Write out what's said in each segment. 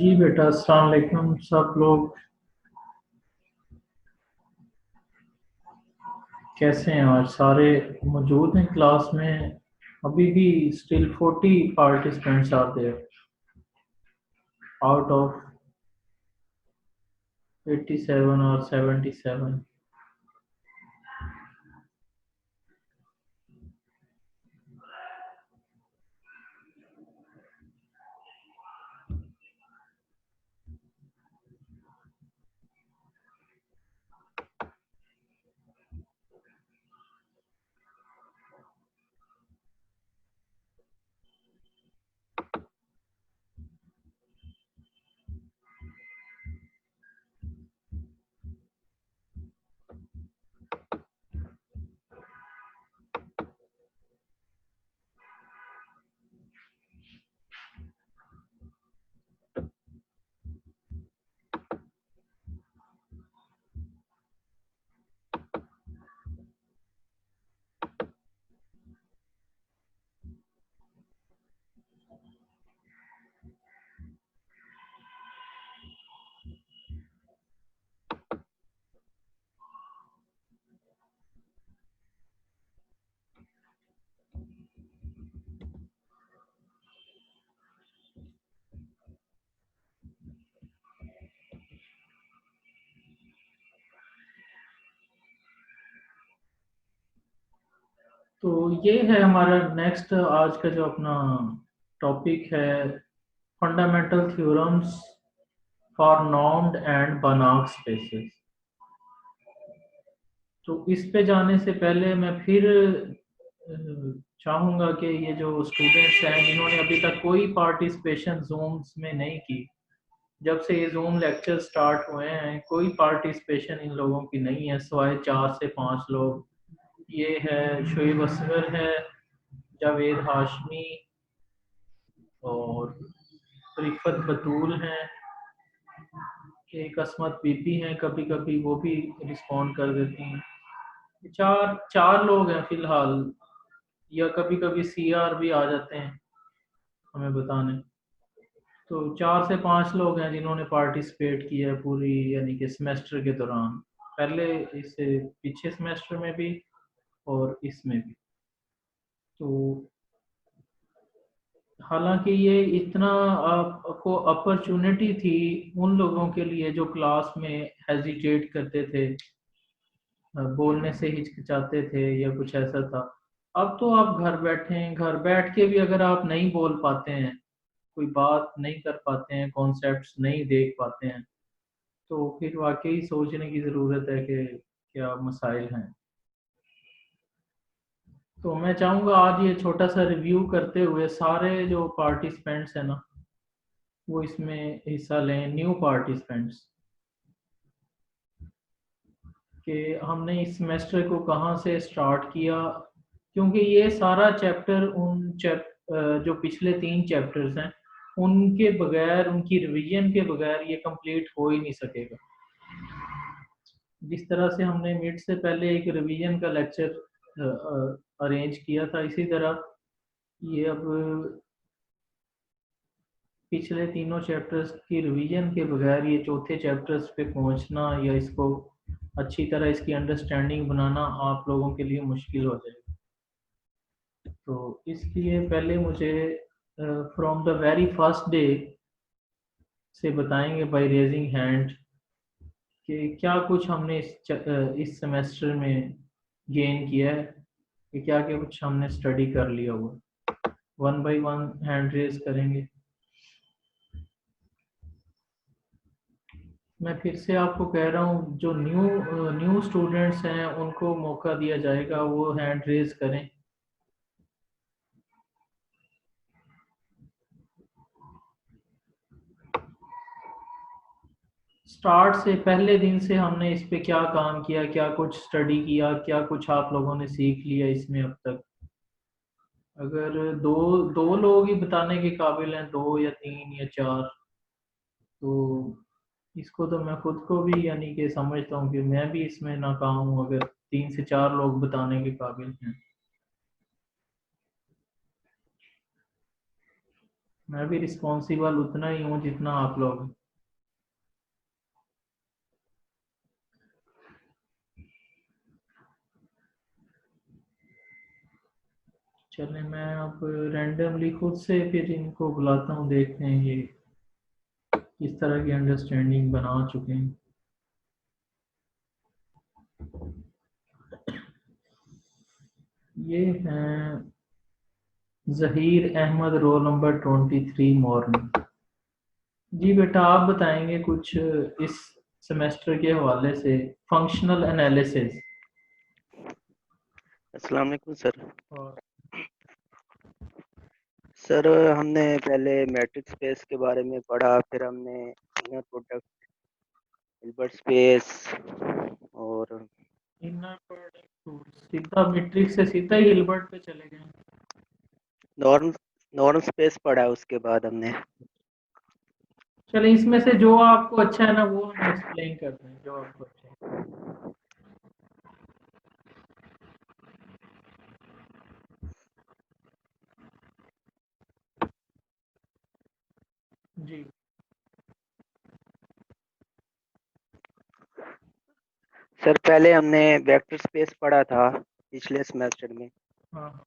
जी बेटा, अस्सलाम वालेकुम। सब लोग कैसे हैं? आज सारे मौजूद हैं क्लास में? अभी भी still 40 participants are there out of 87 और 77। तो ये है हमारा नेक्स्ट आज का जो अपना टॉपिक है, फंडामेंटल थ्योरम्स फॉर नॉर्म्ड एंड बनाक स्पेसेस। तो इस पे जाने से पहले मैं फिर चाहूँगा कि ये जो स्टूडेंट्स हैं जिन्होंने अभी तक कोई पार्टिसिपेशन जूम्स में नहीं की, जब से ये जूम लेक्चर स्टार्ट हुए हैं कोई पार्टिसिपेशन इन लोगों की नहीं है, सिवाय 4 से 5 लोग। ये है शोएब असगर है, जावेद हाशमी और रिफत बतूल हैं, एक असमत बीबी हैं, कभी कभी वो भी रिस्पॉन्ड कर देती हैं। चार चार लोग हैं फिलहाल, या कभी कभी सीआर भी आ जाते हैं हमें बताने। तो 4 से 5 लोग हैं जिन्होंने पार्टिसिपेट किया है पूरी यानी कि सेमेस्टर के दौरान, पहले इससे पिछले सेमेस्टर में भी और इसमें भी। तो हालांकि ये इतना आपको अपॉर्चुनिटी थी उन लोगों के लिए जो क्लास में हेजिटेट करते थे, बोलने से हिचकिचाते थे या कुछ ऐसा था। अब तो आप घर बैठे हैं, घर बैठ के भी अगर आप नहीं बोल पाते हैं, कोई बात नहीं कर पाते हैं, कॉन्सेप्ट्स नहीं देख पाते हैं, तो फिर वाकई सोचने की ज़रूरत है कि क्या मसाइल हैं। तो मैं चाहूँगा आज ये छोटा सा रिव्यू करते हुए सारे जो पार्टिसिपेंट्स हैं ना वो इसमें हिस्सा लें, न्यू पार्टिसिपेंट्स, कि हमने इस सेमेस्टर को कहाँ से स्टार्ट किया। क्योंकि ये सारा चैप्टर जो पिछले 3 चैप्टर्स हैं उनके बगैर, उनकी रिवीजन के बगैर ये कंप्लीट हो ही नहीं सकेगा। जिस तरह से हमने मिड से पहले एक रिवीजन का लेक्चर अरेंज किया था, इसी तरह ये अब पिछले तीनों चैप्टर्स की रिवीजन के बगैर ये चौथे चैप्टर्स पे पहुंचना या इसको अच्छी तरह इसकी अंडरस्टैंडिंग बनाना आप लोगों के लिए मुश्किल हो जाएगा। तो इसलिए पहले मुझे from the very first day से बताएंगे बाय रेजिंग हैंड कि क्या कुछ हमने इस सेमेस्टर में गेन किया है, कि क्या क्या कुछ हमने स्टडी कर लिया हुआ। One by one hand raise करेंगे। मैं फिर से आपको कह रहा हूँ, जो न्यू स्टूडेंट्स हैं उनको मौका दिया जाएगा, वो हैंड रेज करें। स्टार्ट से पहले दिन से हमने इस पे क्या काम किया, क्या कुछ स्टडी किया, क्या कुछ आप लोगों ने सीख लिया इसमें अब तक। अगर दो दो लोग ही बताने के काबिल हैं, 2 या 3 या 4, तो इसको तो मैं खुद को भी यानी कि समझता हूँ कि मैं भी इसमें नाकाम हूँ अगर 3 से 4 लोग बताने के काबिल हैं। मैं भी रिस्पॉन्सिबल उतना ही हूँ जितना आप लोग। चले, मैं अब रैंडमली खुद से फिर इनको बुलाता हूँ, देखते हैं ये किस तरह की अंडरस्टैंडिंग बना चुके हैं। ये हैं Zaheer Ahmed, roll number 23, morning. जी बेटा, आप बताएंगे कुछ इस सेमेस्टर के हवाले से, फंक्शनल एनालिसिस। अस्सलाम वालेकुम सर। और सर हमने पहले मैट्रिक्स स्पेस के बारे में पढ़ा, फिर हमने इनर प्रोडक्ट, हिल्बर्ट स्पेस और इनर प्रोडक्ट, सीधा मैट्रिक्स से सीधा ही हिल्बर्ट पे चले गए। नॉर्म नॉर्म स्पेस पढ़ा है उसके बाद हमने। चले, इसमें से जो आपको अच्छा है ना वो हम एक्सप्लेन करते हैं, जो आपको अच्छा है। जी। सर पहले हमने वेक्टर स्पेस पढ़ा था पिछले सेमेस्टर में। हाँ हाँ।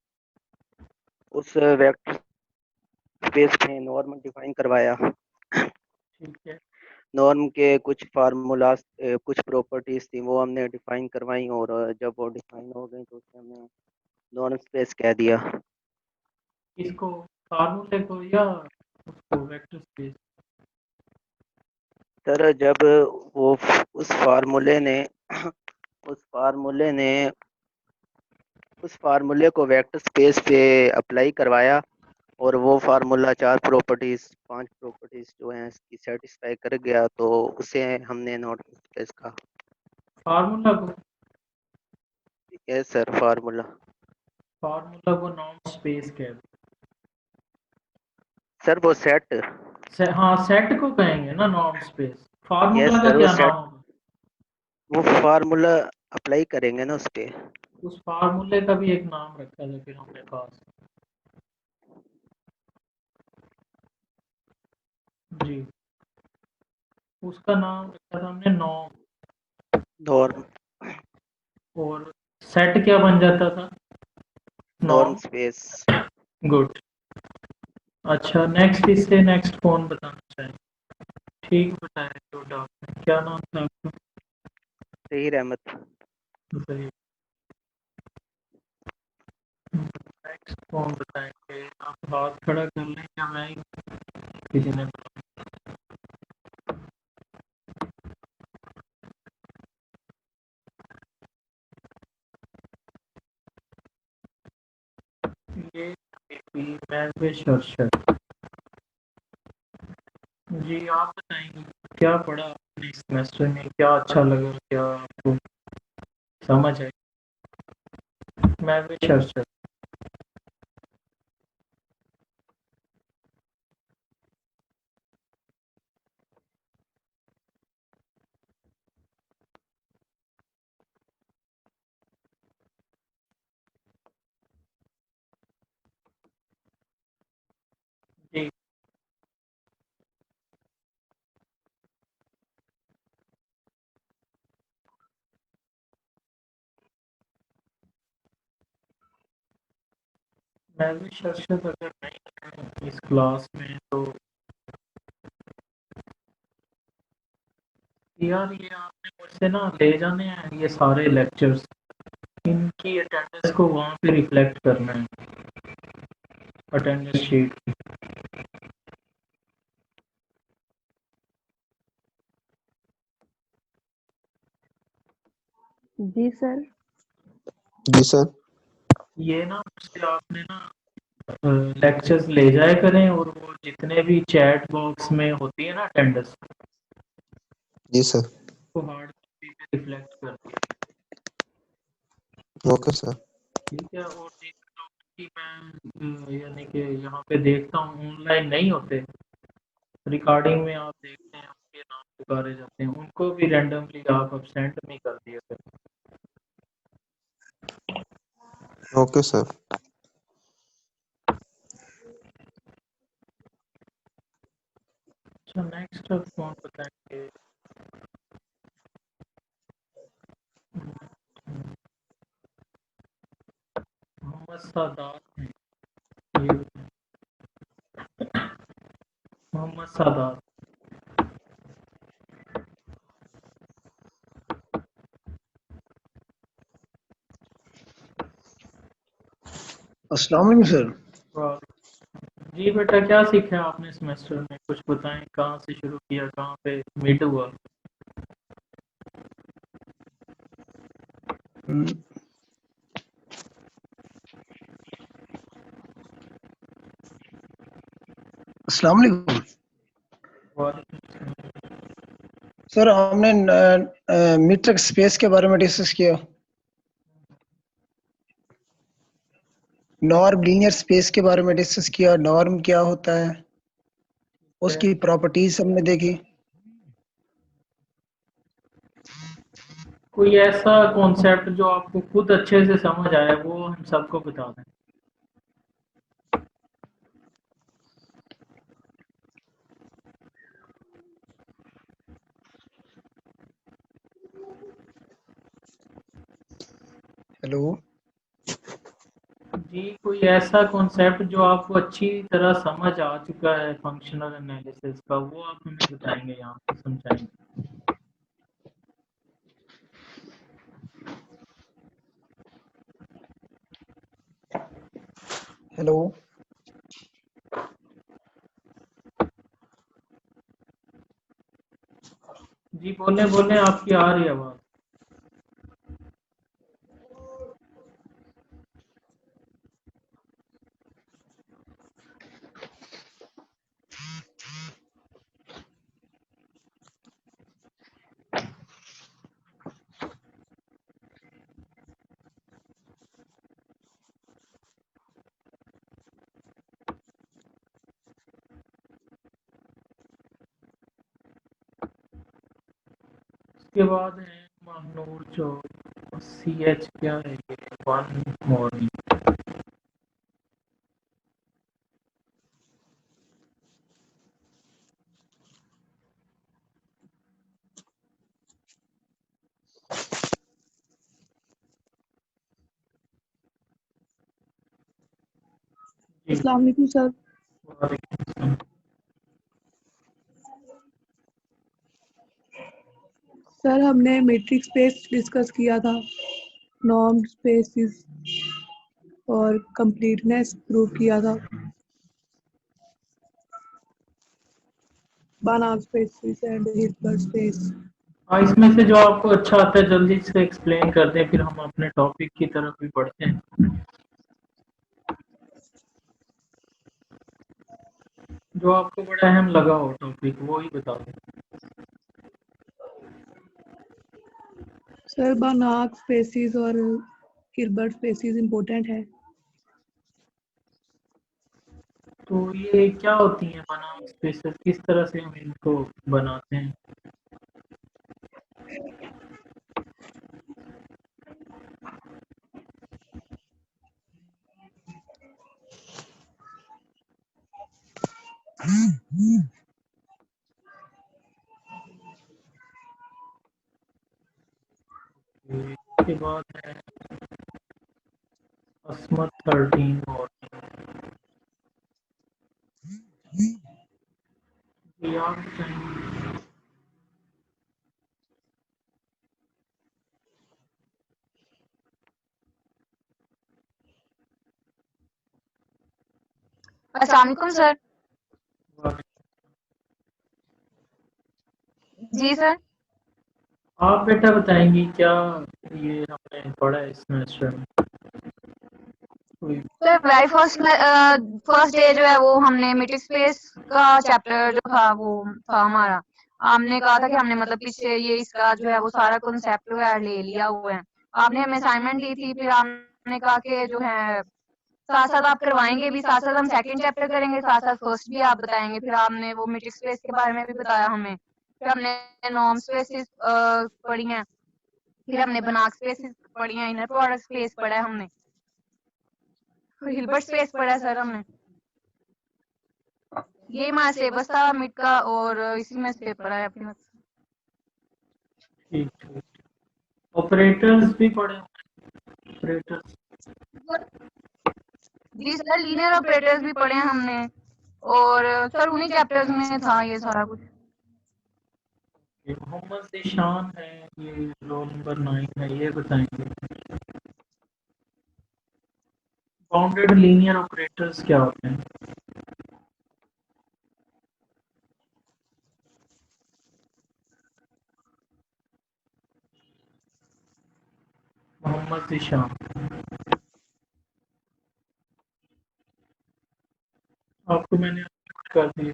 उस वेक्टर स्पेस में नॉर्म डिफाइन करवाया। ठीक है। नॉर्म के कुछ फार्मूलाज, कुछ प्रॉपर्टीज थी वो हमने डिफाइन करवाई, और जब वो डिफाइन हो गई तो उसे हमने नॉर्म स्पेस कह दिया। इसको, फार्मूले को या उसको, वेक्टर स्पेस। सर जब वो उस फार्मूले ने उस फार्मूले ने उस फार्मूले को वेक्टर स्पेस पे अप्लाई करवाया, और वो फार्मूला पांच प्रॉपर्टीज जो हैं इसकी सेटिस्फाई कर गया, तो उसे हमने नॉर्म स्पेस कहा। फार्मूला को, यस सर, फार्मूला। फार्मूला को नॉर्म स्पेस कहते हैं। सर वो सेट। हाँ, सेट को कहेंगे ना नॉर्म स्पेस। यस फार्मूला का सर, वो क्या सेट, नाम होगा? वो फार्मूला अप्लाई करेंगे ना उस पे। उस फार्मूले का भी एक नाम रखा था फिर हमने पास। जी। उसका नाम रखा था हमने नॉर्म। नॉर्म और सेट क्या बन जाता था? Norm norm. स्पेस। गुड। अच्छा, नेक्स्ट, इससे नेक्स्ट कौन बताना चाहें? ठीक बताया छोटा आपने। क्या नाम था आपका? तहीर अहमद। बताइए। नेक्स्ट कौन बताएंगे? आप हाथ खड़ा कर लें या मैं ही? किसी ने? ये महवेश अरशद। जी, आप बताएंगे क्या पढ़ा आपने इस सेमेस्टर में, क्या अच्छा लगा, क्या आपको समझ आई? महवेश अरशद। जी। महवेश अरशद अगर नहीं है इस क्लास में तो यार, ये आपने मुझसे ना ले जाने हैं ये सारे लेक्चर्स, इनकी अटेंडेंस को वहाँ पे रिफ्लेक्ट करना है, अटेंडेंस शीट। जी सर। जी सर। ये ना मुझसे आपने ना लेक्चर्स ले जाया करें, और वो जितने भी चैट बॉक्स में होती है ना अटेंडेंस, जी सर। को हार्ड कॉपी में रिफ्लेक्ट कर दिया। Okay sir. ठीक है। और जिन लोगों की मैं यानी कि यहाँ पे देखता हूँ ऑनलाइन नहीं होते, रिकॉर्डिंग में आप देखते हैं उनके नाम पुकारे जाते हैं, उनको भी रैंडमली आप अपसेंट नहीं कर दिया करें। Okay sir. अच्छा, नेक्स्ट अब कौन बताएंगे? मोहम्मद सादात हैं ये। मोहम्मद सादात। अस्सलाम वालेकुम सर। वाह। जी बेटा, क्या सीखा आपने सेमेस्टर में? कुछ बताएं, कहाँ से शुरू किया, कहाँ पे मिड हुआ? अस्सलाम वालेकुम वालेकुम सलाम। सर, हमने मीट्रिक स्पेस के बारे में डिस्कस किया, नॉर्म लीनियर स्पेस के बारे में डिस्कस किया, नॉर्म क्या होता है, उसकी प्रॉपर्टीज हमने देखी। कोई ऐसा कॉन्सेप्ट जो आपको खुद अच्छे से समझ आया, वो हम सबको बता दें। हेलो जी, कोई ऐसा कॉन्सेप्ट जो आपको अच्छी तरह समझ आ चुका है फंक्शनल एनालिसिस का, वो आप हमें बताएंगे, यहाँ पे समझाएंगे। हेलो जी बोलें बोलें, आपकी आ रही है आवाज़। उसके बाद है महानूर जो CH क्या है ये, वन मॉर्निंग। जी अस्सलाम वालेकुम सर। वालेकुम सलाम। सर, हमने मीट्रिक स्पेस डिस्कस किया था, नॉर्म स्पेसिस और कंप्लीटनेस प्रूव किया था, बानाक स्पेसिस एंड हिल्बर्ट स्पेस। हाँ, इसमें से जो आपको अच्छा आता है जल्दी से एक्सप्लेन कर दें, फिर हम अपने टॉपिक की तरफ भी बढ़ते हैं। जो आपको बड़ा अहम लगा हो टॉपिक, वो ही बता दें। सर, बानाक स्पेसिस और हिल्बर्ट स्पेसिस इम्पोर्टेंट है। तो ये क्या होती हैं बनाम स्पेसेस, किस तरह से हम इनको बनाते हैं? इसके बाद है असमत 13 और ये आप बताएंगे। अस्सलाम वालेकुम सर। जी सर। आप बेटा बताएंगी क्या ये हमने पढ़ा है इस सेमेस्टर में? कोई सर वेरी फर्स्ट डे जो है वो हमने मीट्रिक स्पेस का चैप्टर जो था वो था हमारा। हमने कहा था कि हमने मतलब पीछे ये इसका जो है वो सारा कॉन्सेप्ट जो है ले लिया हुआ है। आपने हमें असाइनमेंट दी थी, फिर हमने कहा कि जो है साथ साथ आप करवाएंगे भी, साथ साथ हम सेकंड चैप्टर करेंगे, साथ साथ फर्स्ट भी आप बताएंगे। फिर आपने वो मीट्रिक स्पेस के बारे में भी बताया हमें। फिर हमने नॉर्म स्पेसिस पढ़ी हैं, फिर हमने बनाक स्पेसिस पढ़ी हैं, इनर प्रोडक्ट स्पेस पढ़ा है हमने, हिल्बर्ट स्पेस पढ़ा है सर हमने। ये हमारा सिलेबस था मिड का और इसी में से पेपर आया अपने ठीक ठीक। ऑपरेटर्स भी पढ़े, ऑपरेटर्स जी सर लीनियर ऑपरेटर्स भी पढ़े हैं हमने और सर उन्हीं चैप्टर्स में था ये सारा कुछ। ये मोहम्मद ज़ीशान है, ये रोल नंबर 9 है, ये बताएंगे बाउंडेड लीनियर ऑपरेटर्स क्या होते हैं। मोहम्मद ज़ीशान, आपको मैंने कर दिया।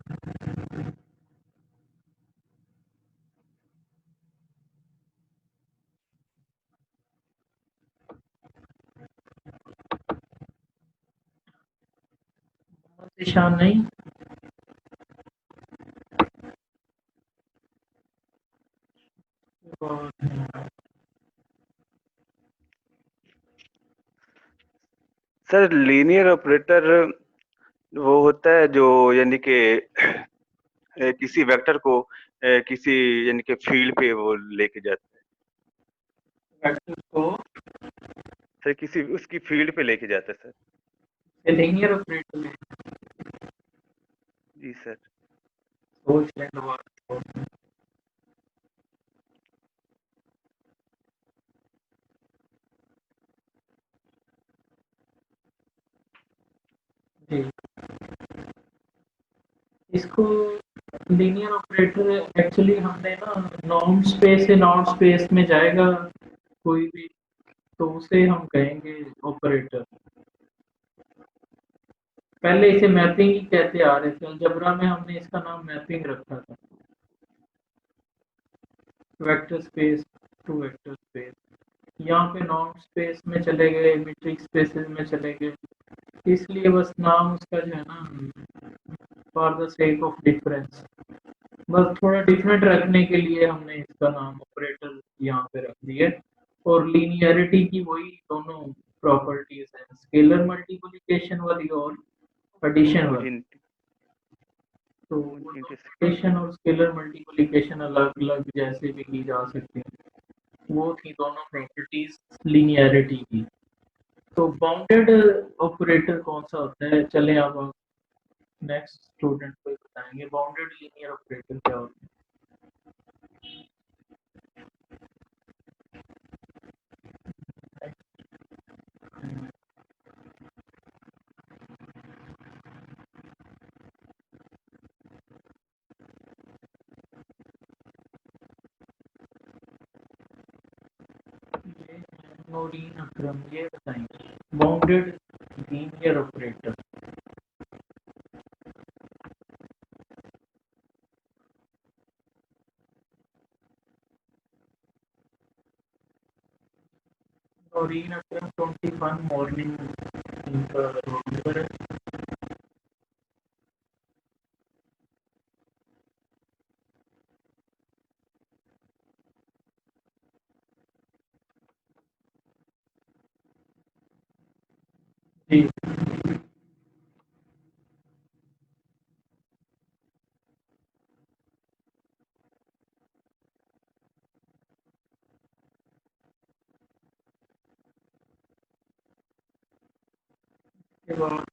ज़ीशान नहीं, और सर लीनियर ऑपरेटर वो होता है जो यानी कि किसी वेक्टर को किसी यानी कि फील्ड पे वो लेके जाता है वेक्टर को सर, किसी उसकी फील्ड पे लेके जाता है सर। लीनियर ऑपरेटर में जी सर। सोच लें दोबारा। जी, इसको लीनियर ऑपरेटर एक्चुअली हमने ना नॉर्म स्पेस से नॉर्म स्पेस में जाएगा कोई भी, तो उसे हम कहेंगे ऑपरेटर। पहले इसे मैपिंग ही कहते आ रहे थे, अलजेब्रा में हमने इसका नाम मैपिंग रखा था, vector space to vector space. यहाँ पे नॉर्म स्पेस में चले गए, मीट्रिक स्पेसेस में चले गए, इसलिए बस नाम उसका जो है ना for the sake of difference, बस थोड़ा डिफरेंट रखने के लिए हमने इसका नाम ऑपरेटर यहाँ पे रख दिया। और लीनियरिटी की वही दोनों प्रॉपर्टीज हैं, स्केलर मल्टीप्लिकेशन वाली और एडिशन वाली। तो एडिशन और स्केलर मल्टीप्लिकेशन अलग अलग जैसे भी की जा सकती है, वो थी दोनों प्रॉपर्टीज लीनियरिटी की। तो बाउंडेड ऑपरेटर कौन सा होता है, चले अब नेक्स्ट स्टूडेंट को बताएंगे बाउंडेड लीनियर ऑपरेटर क्या होता है। ये नोरीन अकरम, ये बताएंगे बाउंडेड लीनियर ऑपरेटर। नोरीन अकरम 21 मॉर्निंग इनका रोल नंबर है। जी, के बाद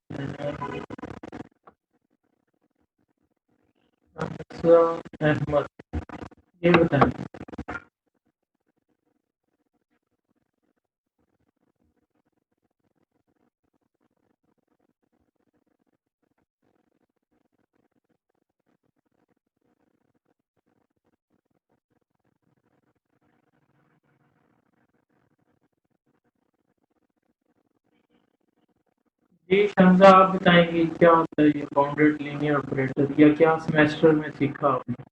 अहमद, ये बताएंगे जी। शमजा आप बताएंगे क्या होता है ये बाउंडेड लीनियर ऑपरेटर, या क्या सेमेस्टर में सीखा आपने।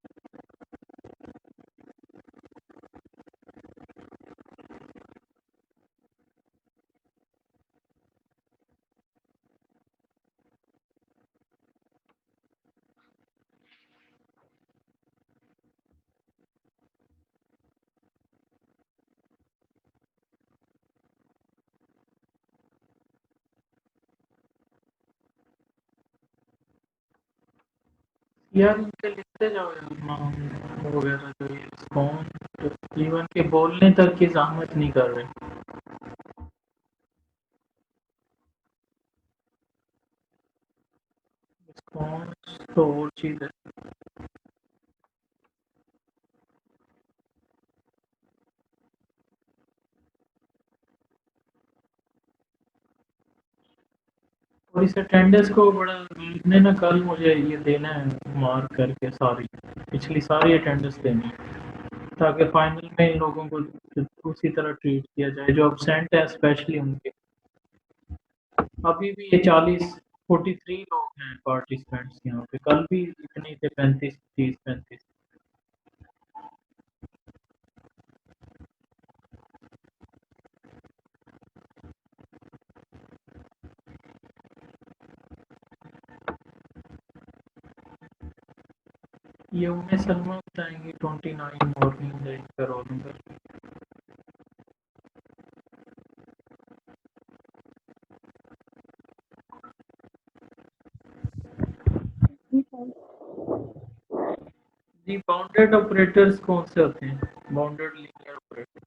यार इनके लिखते जाओ यार नाम वगैरह जो ये रिस्पॉन्ड इवन के बोलने तक की जहमत नहीं कर रहे। रिस्पॉन्स तो और चीज है। और इस अटेंडेंस को बड़ा लिखने ना, कल मुझे ये देना है मार्क करके सारी पिछली सारी अटेंडेंस देनी है ताकि फाइनल में इन लोगों को उसी तरह ट्रीट किया जाए जो एब्सेंट है स्पेशली उनके। अभी भी ये 43 लोग हैं पार्टिसिपेंट्स यहाँ पे, कल भी इतने थे 35 ये उन्हें सलमा बताएंगे 29 मॉर्निंग का रोल नंबर। जी बाउंडेड ऑपरेटर्स कौन से होते हैं? Bounded linear operator.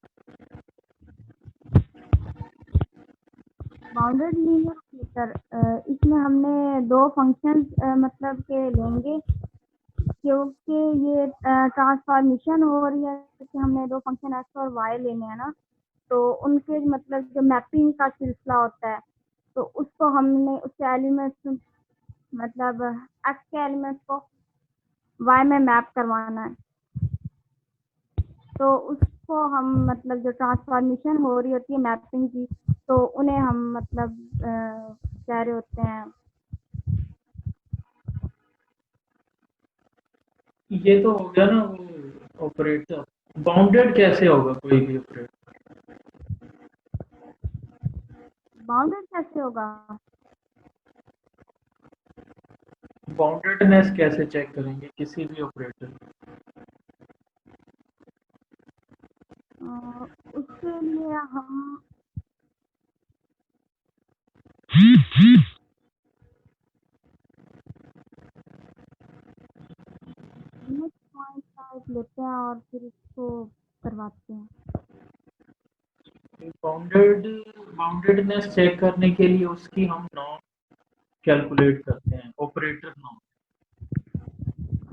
Bounded linear operator इसमें हमने दो फंक्शंस मतलब के लेंगे क्योंकि ये ट्रांसफॉर्मेशन हो रही है कि हमने दो फंक्शन एक्स और वाई लेने हैं ना, तो उनके मतलब जो मैपिंग का सिलसिला होता है तो उसको हमने उसके एलिमेंट्स मतलब एक्स के एलिमेंट्स को वाई में मैप करवाना है। तो उसको हम मतलब जो ट्रांसफॉर्मेशन हो रही होती है मैपिंग की, तो उन्हें हम मतलब कह रहे होते हैं। ये तो हो गया ना वो ऑपरेटर। बाउंडेड कैसे होगा कोई भी ऑपरेटर? बाउंडेड कैसे होगा? बाउंडेडनेस कैसे चेक करेंगे किसी भी ऑपरेटर? उसके लिए हम पॉइंट टाइप लेते हैं और फिर इसको करवाते हैं। बाउंडेडनेस चेक करने के लिए उसकी हम नॉर्म कैलकुलेट करते हैं, ऑपरेटर नॉर्म।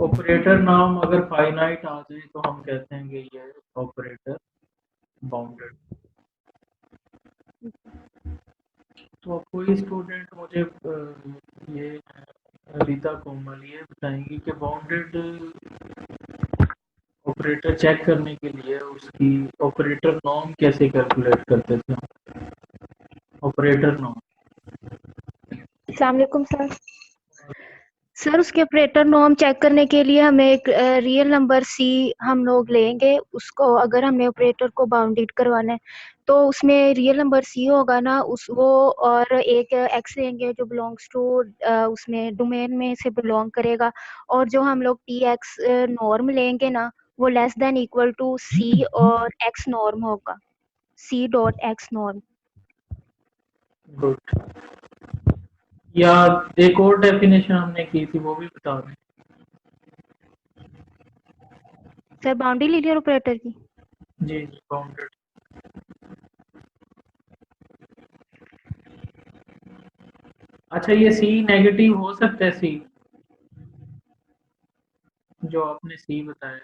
ऑपरेटर नाम अगर फाइनाइट आ जाए तो हम कहते हैं कि ये ऑपरेटर बाउंडेड। तो कोई स्टूडेंट मुझे ये रीता कोमल ये बताएंगी कि बाउंडेड ऑपरेटर चेक करने के लिए उसकी ऑपरेटर नॉर्म कैसे कैलकुलेट करते थे? Operator norm. अस्सलाम वालेकुम सर उसके ऑपरेटर नॉर्म चेक करने के लिए हमें एक रियल नंबर सी हम लोग लेंगे उसको। अगर हमें ऑपरेटर को बाउंडेड करवाना है तो उसमें रियल नंबर सी होगा ना उस वो, और एक एक्स लेंगे जो बिलोंग्स टू उसमें डोमेन में से बिलोंग करेगा, और जो हम लोग टी एक्स नॉर्म लेंगे ना वो less than equal to C और एक्स नॉर्म होगा, C dot X norm. Good. या एक और डेफिनेशन हमने की थी वो भी बता दें सर बाउंड्री लीनियर ऑपरेटर की। जी बाउंडेड। अच्छा ये सी नेगेटिव हो सकता है? सी जो आपने सी बताया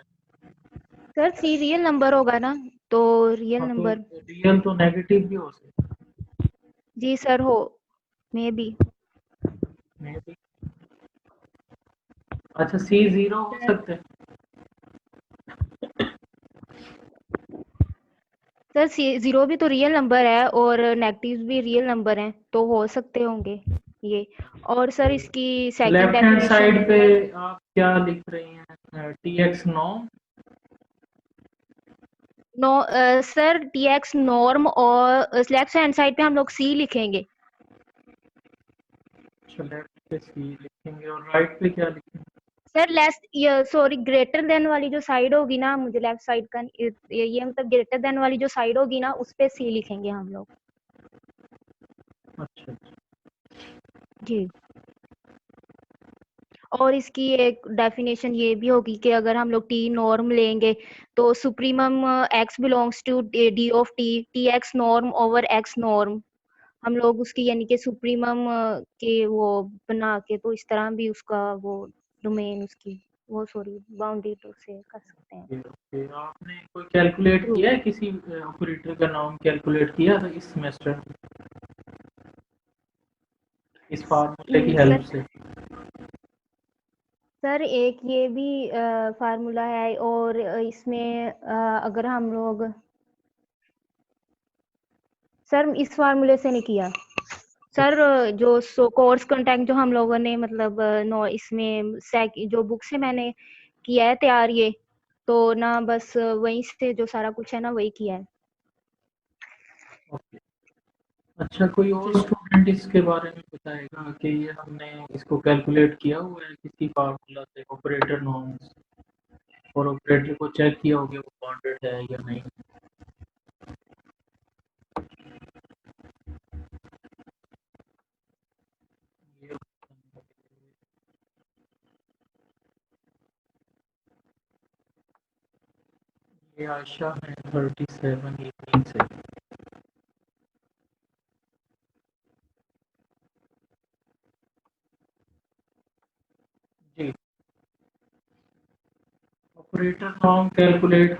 सर सी रियल नंबर होगा ना, तो रियल हाँ, तो नंबर रियल तो नेगेटिव भी हो सकता जी सर हो मे बी। है। अच्छा सी जीरो हो सकता है? सर जीरो भी तो रियल नंबर है और नेगेटिव भी रियल नंबर हैं, तो हो सकते होंगे ये। और सर इसकी second left hand definition side पे आप क्या लिख रही हैं? T X norm. No sir T X norm और लेफ्ट हैंड साइड पे हम लोग सी लिखेंगे। अच्छा लेफ्ट पे सी लिखेंगे और राइट पे क्या लिखेंगे? Sir less sorry greater than वाली जो साइड होगी ना, मुझे लेफ्ट साइड का ये मतलब ग्रेटर देन वाली जो साइड होगी ना उस पे सी लिखेंगे हम लोग। अच्छा जी। और इसकी एक डेफिनेशन ये भी होगी कि अगर हम लोग टी नॉर्म लेंगे तो supremum X belongs to D of T X norm over X norm, हम लोग उसकी यानी कि सुप्रीमम के वो बना के तो इस तरह भी उसका वो डोमेन उसकी वो सॉरी बाउंड्री तो से कर सकते हैं। ओके, आपने कोई कैलकुलेट किया है, किसी ऑपरेटर का नाम कैलकुलेट किया था इस सेमेस्टर इस फार्मूले की हेल्प से? सर एक ये भी फार्मूला है और इसमें अगर हम लोग सर इस फार्मूले से नहीं किया सर, जो कोर्स कंटेंट जो हम लोगों ने मतलब नो इसमें जो बुक से मैंने किया है तैयार, ये तो ना बस वहीं से जो सारा कुछ है ना वही किया है। ओके, अच्छा कोई और स्टूडेंट इसके बारे में बताएगा कि ये हमने इसको कैलकुलेट किया हुआ है किसी फार्मूला से, ऑपरेटर नॉर्म्स, और ऑपरेटर को चेक किया होगा वो बाउंडेड है या नहीं? ये आयशा है 37 इवनिंग से। जी, ऑपरेटर नॉर्म कैलकुलेट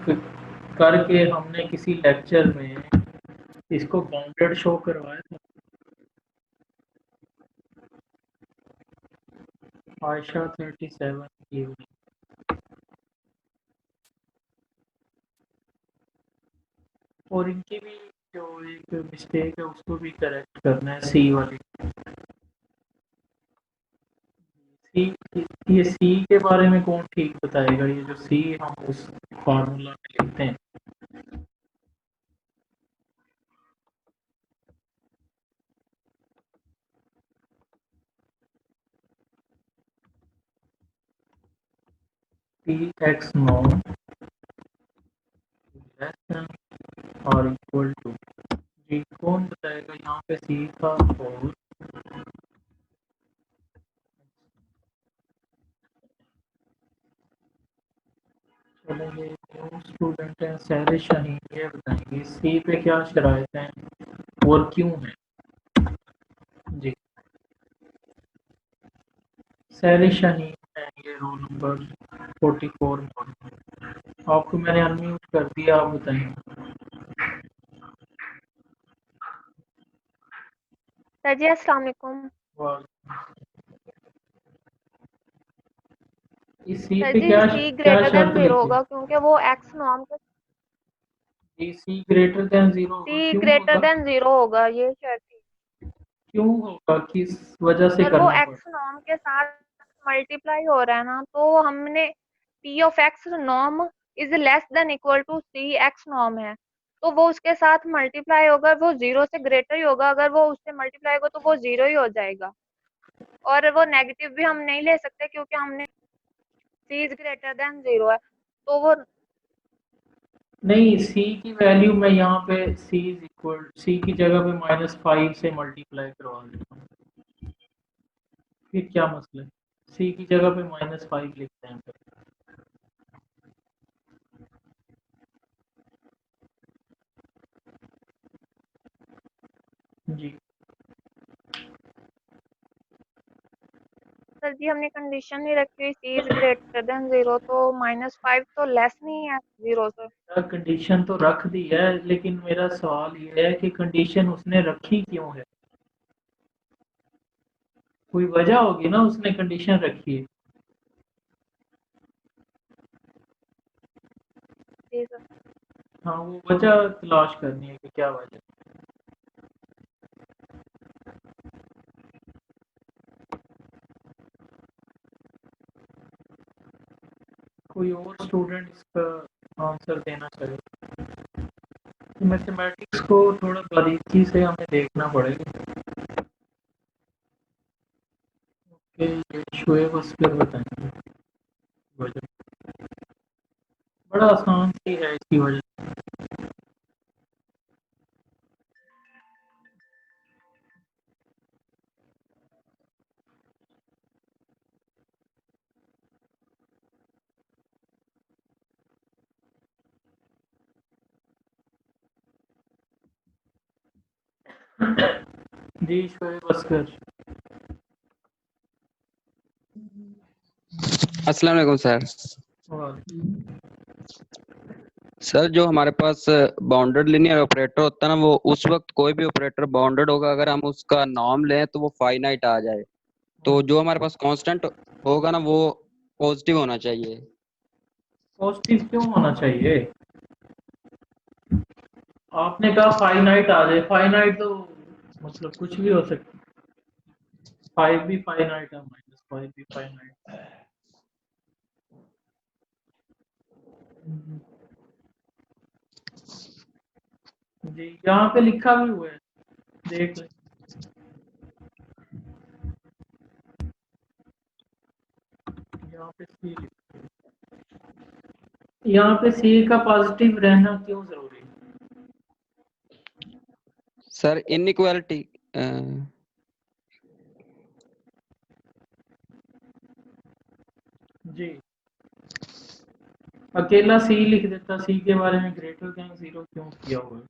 करके हमने किसी लेक्चर में इसको बाउंडेड शो करवाया था। आयशा 37 इवनिंग। और इनकी भी जो एक मिस्टेक है उसको भी करेक्ट करना है, सी वाली। सी, ये सी के बारे में कौन ठीक बताएगा? ये जो सी हम उस फार्मूला में लिखते हैं, P x norm less then और इक्वल टू, जी कौन बताएगा? यहाँ पे सी था और चलो ये न्यू स्टूडेंट है सहर शाहीन, ये बताएंगे सी पे क्या शराइत हैं और क्यों है। जी, सहर शाहीन है, ये रोल नंबर 44 मॉडल। आपको मैंने अनम्यूट कर दिया, आप बताएंगे। सर जी अस्सलाम वालेकुम। इस सी सर पे जी क्या सी क्या ग्रेटर देन शर्त जीरो लिखी है? होगा क्योंकि वो एक्स नॉर्म के जी, सी ग्रेटर देन जीरो होगा, सी क्यों ग्रेटर होगा? देन जीरो होगा, ये शर्त थी। क्यों होगा, किस वजह से सर वो करना पड़ा? एक्स नॉर्म के साथ मल्टीप्लाई हो रहा है ना, तो हमने P of X norm is less than equal to C X norm है, तो वो उसके साथ मल्टीप्लाई होगा, वो जीरो से ग्रेटर ही होगा। अगर वो उससे मल्टीप्लाई होगा तो वो जीरो ही हो जाएगा, और वो नेगेटिव भी हम नहीं ले सकते क्योंकि हमने सी इज ग्रेटर देन जीरो है, तो वो नहीं, सी की वैल्यू मैं यहाँ पे सी इज इक्वल, सी की जगह पे -5 से मल्टीप्लाई करवा देता हूँ, फिर क्या मसला है? सी की जगह पे -5 लिखते हैं फिर। जी, सर जी हमने कंडीशन नहीं रखी हुई सी इज ग्रेटर देन जीरो, तो -5 तो लेस नहीं है जीरो से। कंडीशन तो रख दी है, लेकिन मेरा सवाल ये है कि कंडीशन उसने रखी क्यों है? कोई वजह होगी ना उसने कंडीशन रखी है। जी सर। हाँ, वो वजह तलाश करनी है कि क्या वजह। कोई और स्टूडेंट इसका आंसर देना चाहे? मैथमेटिक्स को थोड़ा बारीकी से हमें देखना पड़ेगा। ओके, ये शोएब अस्कर बताएंगे वजह। बड़ा आसान सी है इसकी वजह। जी शोएब अस्कर। अस्सलाम वालेकुम सर। सर जो हमारे पास बाउंडेड लीनियर ऑपरेटर होता है ना, वो उस वक्त कोई भी ऑपरेटर बाउंडेड होगा अगर हम उसका नॉर्म लें तो वो फाइनाइट आ जाए। तो जो हमारे पास कांस्टेंट होगा ना वो पॉजिटिव होना चाहिए। पॉजिटिव क्यों होना चाहिए? आपने कहा फाइनाइट आ जाए, फाइनाइट तो मतलब कुछ भी हो सकता है। 5 भी फाइनाइट है, -5 भी फाइनाइट है। जी यहाँ पे लिखा भी हुआ है, देख लें। यहाँ पे सी का पॉजिटिव रहना क्यों जरूरी है? सर इनइक्वालिटी जी अकेला सी लिख देता, सी के बारे में ग्रेटर देन 0 क्यों किया हुआ है?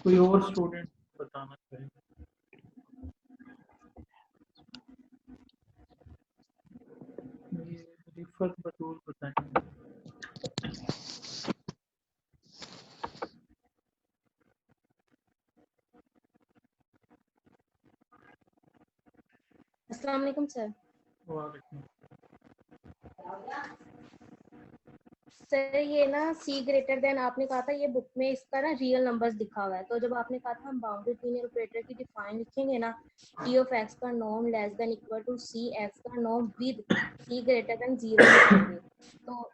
कोई और स्टूडेंट बताना चाहिए। रिफत बतूल बताएंगे। अस्सलाम वालेकुम सर। वालेकुम। सर ये ना सी ग्रेटर देन आपने कहा था, ये बुक में इसका ना रियल नंबर्स लिखा हुआ है। तो जब आपने कहा था हम बाउंडेड लीनियर ऑपरेटर की डिफाइन लिखेंगे ना, टी ऑफ एक्स का norm less than equal to C X का norm with C greater than 0 लिखेंगे। तो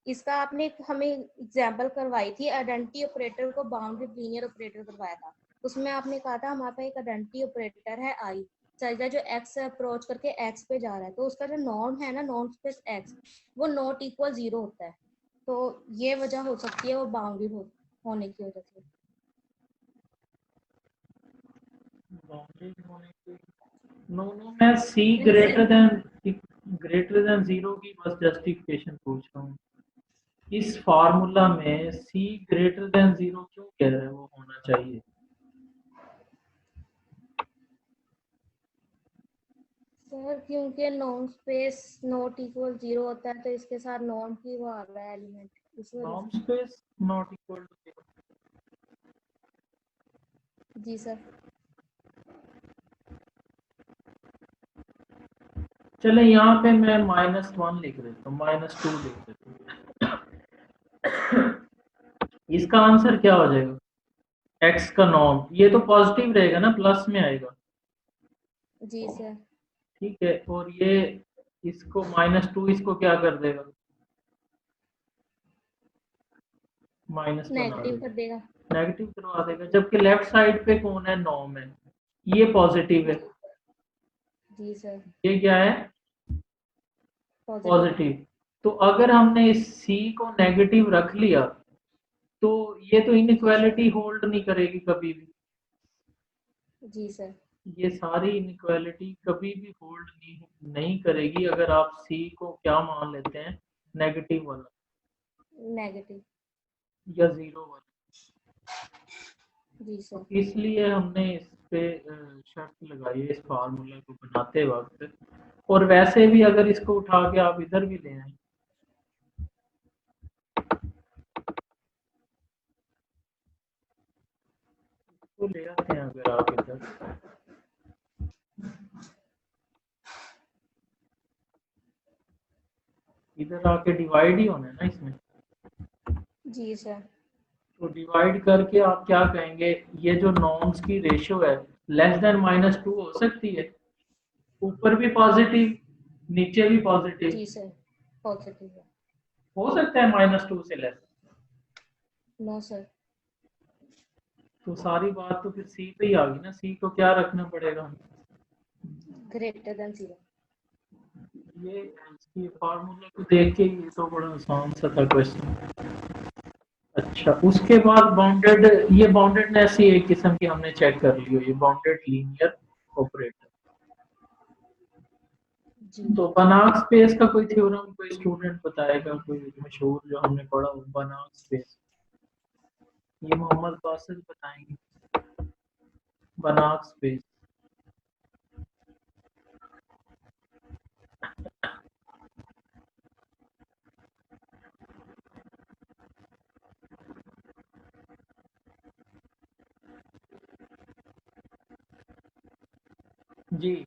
इसका आपने हमें एग्जांपल करवाई थी, आइडेंटिटी ऑपरेटर को बाउंडेड लीनियर ऑपरेटर करवाया था। उसमें आपने कहा था हमारे पास एक आइडेंटिटी ऑपरेटर है आई, चाहे जो एक्स अप्रोच करके एक्स पे जा रहा है, तो उसका जो नॉर्म है ना, नॉर्म स्पेस एक्स, वो नॉट इक्वल 0 होता है। तो ये वजह हो सकती है वो बाउंडेड होने की वजह से। नो मैं सी ग्रेटर देन 0 की बस जस्टिफिकेशन पूछ रहा हूँ। इस फार्मूला में सी ग्रेटर देन 0 क्यों कह रहे हैं वो होना चाहिए? सर क्योंकि नॉर्म स्पेस नॉट इक्वल 0 होता है, तो इसके साथ नॉर्म की वो आ रहा है एलिमेंट, इस वजह नॉर्म से। Space not equal to 0। जी सर। चले यहाँ पे मैं -1 लिख देता हूँ, -2 लिख देता हूँ। इसका आंसर क्या हो जाएगा? एक्स का नॉर्म, ये तो पॉजिटिव रहेगा ना, प्लस में आएगा। जी सर। ठीक है, और ये इसको -2 इसको क्या कर देगा? माइनस नेगेटिव कर देगा। नेगेटिव करवा देगा, जबकि लेफ्ट साइड पे कौन है? नॉर्म है, ये पॉजिटिव है। जी सर। ये क्या है? पॉजिटिव। तो अगर हमने इस सी को नेगेटिव रख लिया तो ये तो इनइक्वालिटी होल्ड नहीं करेगी कभी भी। जी सर। ये सारी इनइक्वालिटी कभी भी होल्ड नहीं करेगी अगर आप सी को क्या मान लेते हैं? नेगेटिव वाला, नेगेटिव या 0 वाला। जी सर। इसलिए हमने इस पे शर्त लगाई है इस फार्मूला को बनाते वक्त। और वैसे भी अगर इसको उठा के आप इधर भी ले आए, तो ले आते हैं अगर आप इधर आके डिवाइड ही होना है ना इसमें। जी सर। तो डिवाइड करके आप क्या कहेंगे? ये जो नॉर्म्स की रेशियो है लेस देन -2 हो सकती है, ऊपर भी पॉजिटिव नीचे भी पॉजिटिव। जी सर। पॉजिटिव है। हो सकता है -2 से लेस? No sir. तो सारी बात तो फिर सी पे ही आ गई ना। सी को क्या रखना पड़ेगा? Greater than 0। ये इसकी फार्मूले को देख के ये तो बड़ा आसान सा था क्वेश्चन। अच्छा, उसके बाद बाउंडेड, ये बाउंडेडनेस ही एक किस्म की हमने चेक कर ली हो, ये बाउंडेड लीनियर ऑपरेटर। तो बनाक स्पेस का कोई थ्योरम कोई स्टूडेंट बताएगा, कोई मशहूर जो हमने पढ़ा हो? बनाक स्पेस ये मोहम्मद बासित बताएंगे। बनाक स्पेस। जी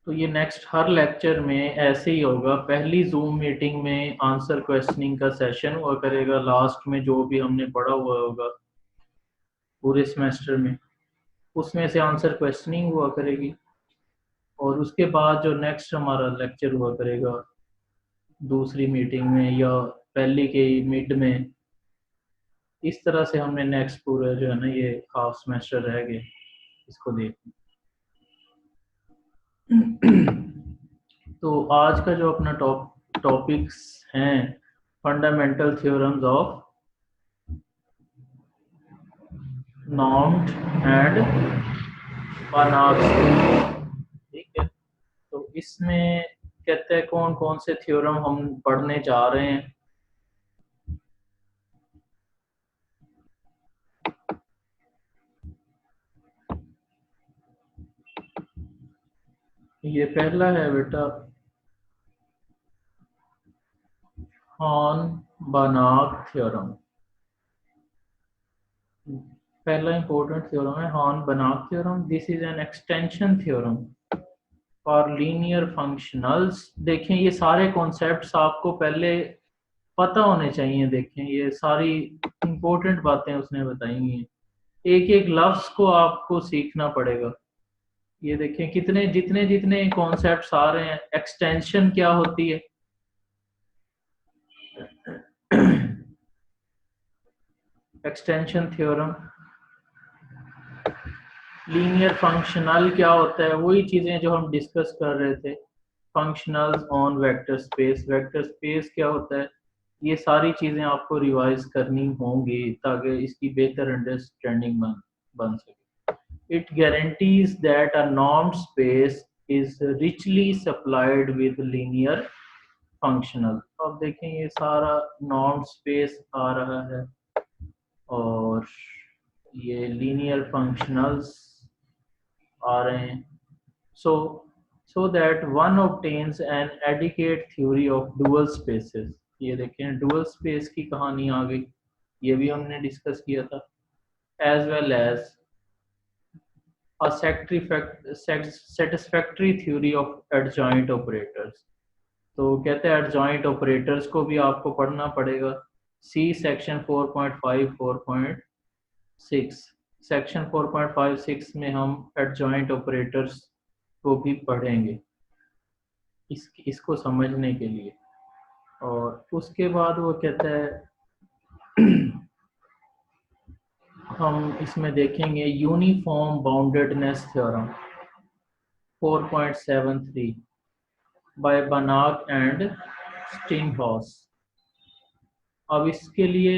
तो ये नेक्स्ट हर लेक्चर में ऐसे ही होगा। पहली जूम मीटिंग में आंसर क्वेश्चनिंग का सेशन हुआ करेगा, लास्ट में जो भी हमने पढ़ा हुआ होगा पूरे सेमेस्टर में उसमें से आंसर क्वेश्चनिंग हुआ करेगी, और उसके बाद जो नेक्स्ट हमारा लेक्चर हुआ करेगा दूसरी मीटिंग में या पहली के मिड में, इस तरह से हमने नेक्स्ट पूरा जो है ना ये हाफ सेमेस्टर रह गए इसको देख। तो आज का जो अपना टॉपिक्स हैं फंडामेंटल थ्योरम्स ऑफ नॉर्म्ड एंड बनाक, ठीक है। तो इसमें कहते हैं कौन कौन से थ्योरम हम पढ़ने जा रहे हैं। ये पहला है बेटा हॉर्न-बनाक थ्योरम। पहला इंपॉर्टेंट थ्योरम है Hahn Banach theorem. This is an extension theorem for linear functionals. देखें ये सारे कॉन्सेप्ट्स आपको पहले पता होने चाहिए। देखें ये सारी इंपॉर्टेंट बातें उसने बताई हैं, एक एक लफ्ज को आपको सीखना पड़ेगा। ये देखें कितने जितने जितने कॉन्सेप्ट्स आ रहे हैं। एक्सटेंशन क्या होती है, एक्सटेंशन थ्योरम। लीनियर फंक्शनल क्या होता है, वही चीजें जो हम डिस्कस कर रहे थे। Functionals on vector space, vector space क्या होता है, ये सारी चीजें आपको रिवाइज करनी होंगी ताकि इसकी बेहतर अंडरस्टैंडिंग बन सके। It guarantees that a normed space is richly supplied with linear functional. अब देखें ये सारा नॉर्म्ड स्पेस आ रहा है और ये लीनियर फंक्शनल्स आ रहे हैं। so that one obtains an adequate theory of dual spaces। ये देखें डुअल स्पेस की कहानी आ गई, ये भी हमने डिस्कस किया था। as well as a satisfactory theory of adjoint operators। तो कहते हैं adjoint operators को भी आपको पढ़ना पड़ेगा। सी सेक्शन 4.5 4.6 सेक्शन 4.56 में हम adjoint operators को भी पढ़ेंगे इसको समझने के लिए। और उसके बाद वो कहता है हम इसमें देखेंगे यूनिफॉर्म बाउंडेडनेस थ्योरम 4.73 बाय बनाक एंड स्टिनहॉस। अब इसके लिए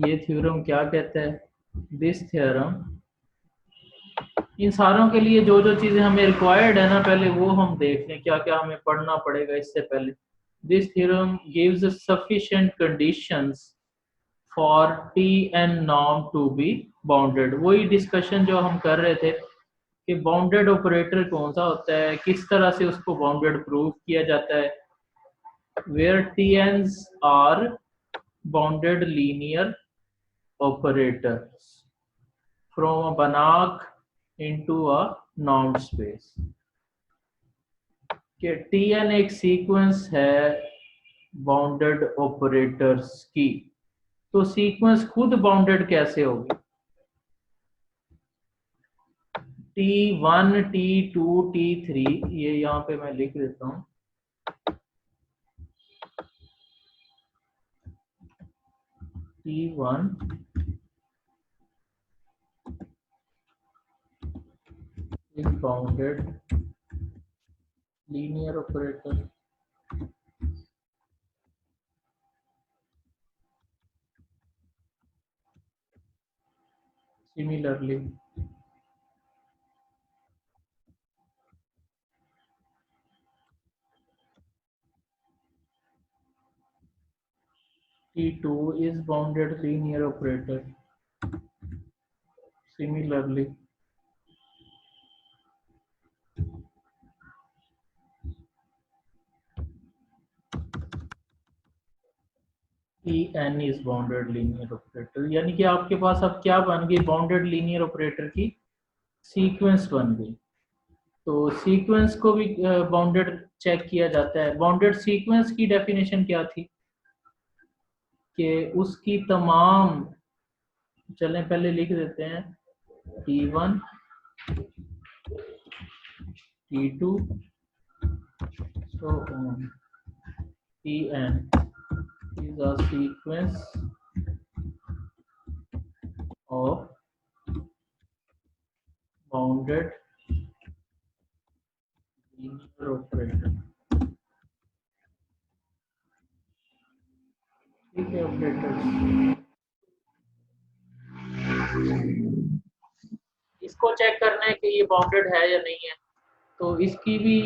ये थ्योरम क्या कहता है, दिस थ्योरम इन सारों के लिए जो जो चीजें हमें रिक्वायर्ड है ना पहले वो हम देख लें क्या क्या हमें पढ़ना पड़ेगा इससे पहले। This theorem gives sufficient conditions for T N norm to be bounded. वही डिस्कशन जो हम कर रहे थे कि बाउंडेड ऑपरेटर कौन सा होता है, किस तरह से उसको बाउंडेड प्रूव किया जाता है। Where T n's are bounded linear operators from a Banach into a normed space। कि Tn एक सीक्वेंस है बाउंडेड ऑपरेटर्स की, तो सीक्वेंस खुद बाउंडेड कैसे होगी। T1 T2 T3 ये यहाँ पे मैं लिख देता हूँ। T1 is bounded linear operator, Similarly, T2 is bounded linear operator. Similarly, En is bounded linear operator. यानी कि आपके पास अब क्या बन गई, बाउंडेड लीनियर ऑपरेटर की सीक्वेंस बन गई। तो सीक्वेंस को भी बाउंडेड चेक किया जाता है। बाउंडेड सीक्वेंस की डेफिनेशन क्या थी कि उसकी तमाम, चलें पहले लिख देते हैं, T1 T2 so on, Tn is a sequence of bounded linear operator। ठीक है ऑपरेटर्स, इसको चेक करना है कि ये बाउंडेड है या नहीं है। तो इसकी भी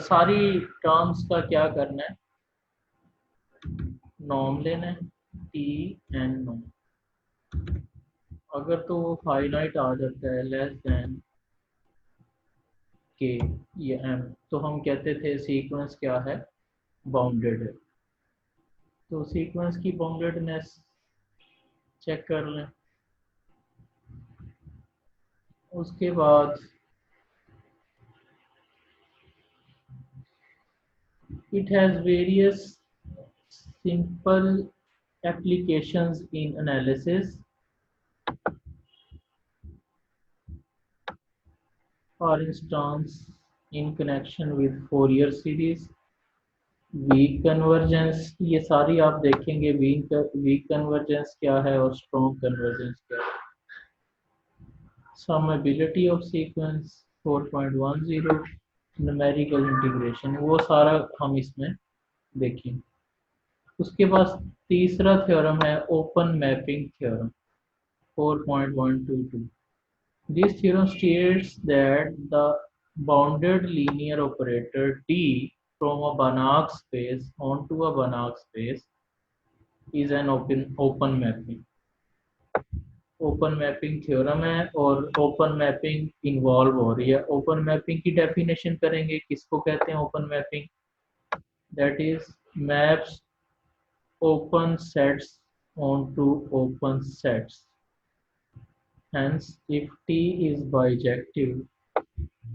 सारी टर्म्स का क्या करना है, नॉर्म लेना है, Tn नॉर्म। अगर तो वो फाइनाइट आ जाता है लेस देन के ये m, तो हम कहते थे सीक्वेंस क्या है, बाउंडेड है। तो सीक्वेंस की बाउंडेडनेस चेक कर लें। उसके बाद it has various simple applications in analysis। For instance, in connection with Fourier series, weak convergence, ये सारी आप देखेंगे वीक कन्वर्जेंस क्या है और स्ट्रॉन्ग कन्वर्जेंस क्या है। Summability of sequence 4.10, numerical integration, वो सारा हम इसमें देखेंगे। उसके बाद तीसरा थ्योरम है open mapping theorem 4.122। This theorem states that the bounded linear operator D from a Banach space onto a Banach space is an open mapping। Open mapping theorem है और ओपन मैपिंग इन्वॉल्व हो रही है। Open mapping की definition करेंगे, किसको कहते हैं open mapping, that is maps open sets onto open sets। Hence, if T is bijective,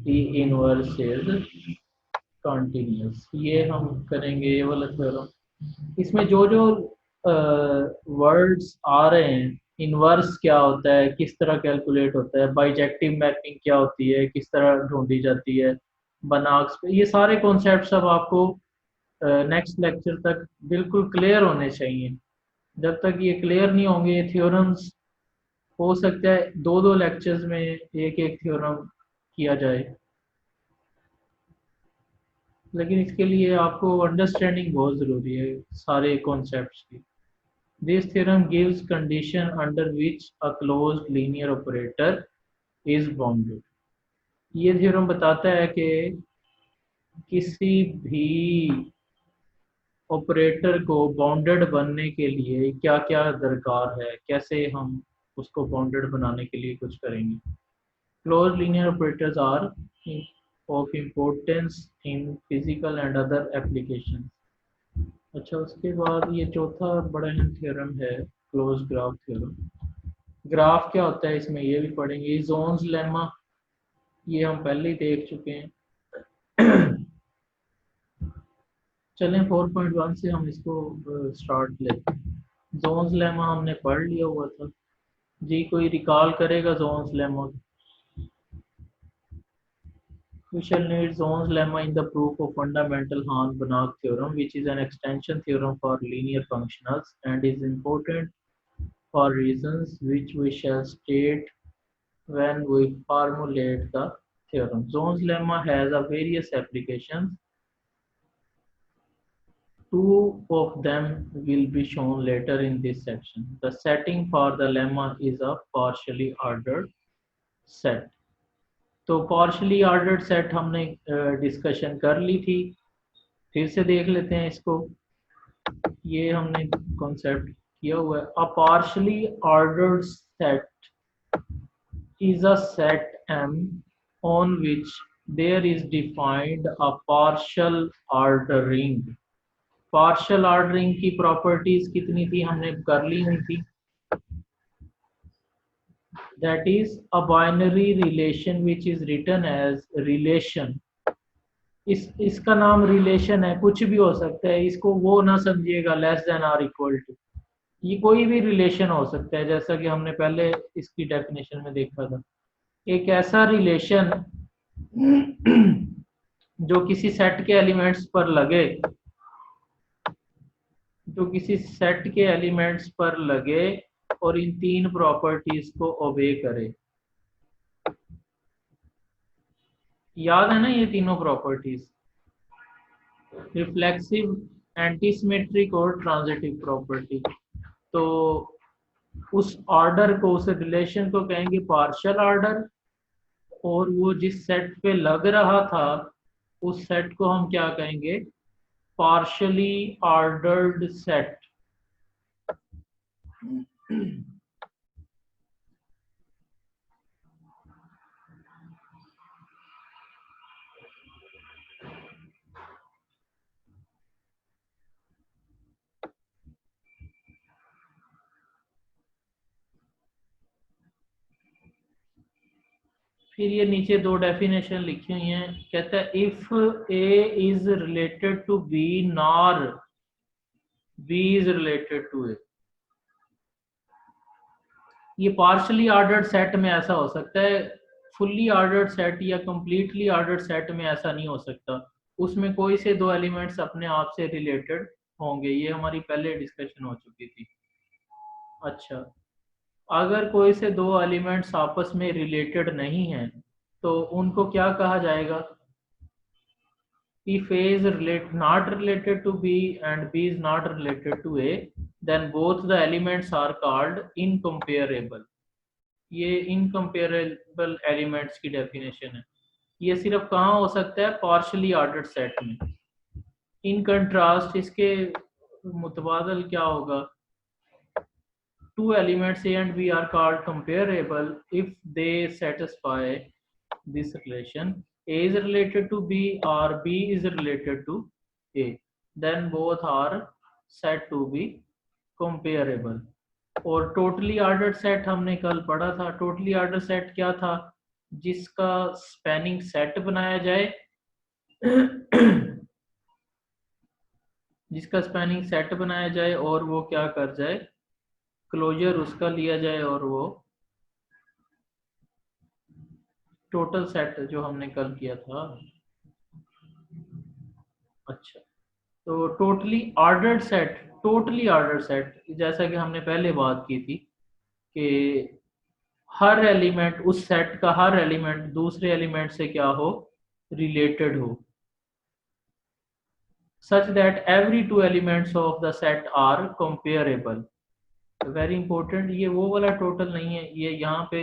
T inverse is continuous। ये हम करेंगे ये वाला थ्योरम। इसमें जो जो वर्ड्स आ रहे हैं, इनवर्स क्या होता है, किस तरह कैलकुलेट होता है, बाइजेक्टिव मैपिंग क्या होती है, किस तरह ढूंढी जाती है, बनाक्स पे, ये सारे कॉन्सेप्ट्स अब आपको नेक्स्ट लेक्चर तक बिल्कुल क्लियर होने चाहिए। जब तक ये क्लियर नहीं होंगे, ये थ्योरम्स हो सकता है दो दो लेक्चर्स में एक एक थ्योरम किया जाए, लेकिन इसके लिए आपको अंडरस्टैंडिंग बहुत ज़रूरी है सारे कॉन्सेप्ट्स की। This theorem gives condition under which a closed linear operator is bounded. ये थ्योरम बताता है कि किसी भी ऑपरेटर को बाउंडेड बनने के लिए क्या क्या दरकार है, कैसे हम उसको बाउंडेड बनाने के लिए कुछ करेंगे। Closed linear operators are of importance in physical and other application. अच्छा, उसके बाद ये चौथा बड़ा अहम थ्योरम है क्लोज ग्राफ थ्योरम। ग्राफ क्या होता है इसमें ये भी पढ़ेंगे। जोन्स लेमा ये हम पहले ही देख चुके हैं। चलें 4.1 से हम इसको स्टार्ट लेते हैं। जोन्स लेमा हमने पढ़ लिया हुआ था जी, कोई रिकॉल करेगा Zorn's lemma? We shall need Zohn's lemma in the proof of fundamental Hahn-Banach theorem, which is an extension theorem for linear functionals and is important for reasons which we shall state when we formulate the theorem. Zohn's lemma has a various applications. Two of them will be shown later in this section. The setting for the lemma is a partially ordered set. तो partially ordered set हमने discussion कर ली थी, फिर से देख लेते हैं इसको। ये हमने कॉन्सेप्ट किया हुआ है। A partially ordered set is a set M on which there is defined a partial ordering. Partial ordering की प्रॉपर्टीज कितनी थी, हमने कर ली हुई थी। That is a binary relation which is written as relation. इसका नाम रिलेशन है, कुछ भी हो सकता है, इसको वो ना समझिएगा लेस देन और इक्वल टू। ये कोई भी रिलेशन हो सकता है, जैसा कि हमने पहले इसकी डेफिनेशन में देखा था। एक ऐसा रिलेशन जो किसी सेट के एलिमेंट्स पर लगे, जो किसी सेट के एलिमेंट्स पर लगे और इन तीन प्रॉपर्टीज को ओबे करे। याद है ना ये तीनों प्रॉपर्टीज, रिफ्लेक्सिव, एंटीसिमेट्रिक और ट्रांजिटिव प्रॉपर्टी। तो उस ऑर्डर को, उस रिलेशन को कहेंगे पार्शियल ऑर्डर, और वो जिस सेट पे लग रहा था उस सेट को हम क्या कहेंगे, partially ordered set। फिर ये नीचे दो डेफिनेशन लिखी हुई हैं। कहता है if A is related to B nor B is related to A. ये पार्शली ऑर्डर्ड सेट में ऐसा हो सकता है, फुल्ली ऑर्डर्ड सेट या कंप्लीटली ऑर्डर्ड सेट में ऐसा नहीं हो सकता। उसमें कोई से दो एलिमेंट्स अपने आप से रिलेटेड होंगे, ये हमारी पहले डिस्कशन हो चुकी थी। अच्छा, अगर कोई से दो एलिमेंट्स आपस में रिलेटेड नहीं हैं तो उनको क्या कहा जाएगा? If A is not related to B and B is not related to A, then both the elements are called incomparable। ये incomparable elements की डेफिनेशन है। ये सिर्फ कहाँ हो सकता है? पार्शली ऑर्डर्ड सेट में। इन कंट्रास्ट इसके मुतबादल क्या होगा? Two elements A and B are called comparable if they satisfy this relation. A is related to B or B is related to A, then both are said to be comparable। और totally ordered set हमने कल पढ़ा था। Totally ordered set क्या था? जिसका spanning set बनाया जाए जिसका स्पैनिंग सेट बनाया जाए और वो क्या कर जाए, क्लोजर उसका लिया जाए, और वो टोटल सेट जो हमने कल किया था। अच्छा, तो टोटली ऑर्डर्ड सेट जैसा कि हमने पहले बात की थी कि हर एलिमेंट, उस सेट का हर एलिमेंट दूसरे एलिमेंट से क्या हो, रिलेटेड हो, such that every two elements of the set are comparable। Very important, ये वो वाला टोटल नहीं है, ये यहाँ पे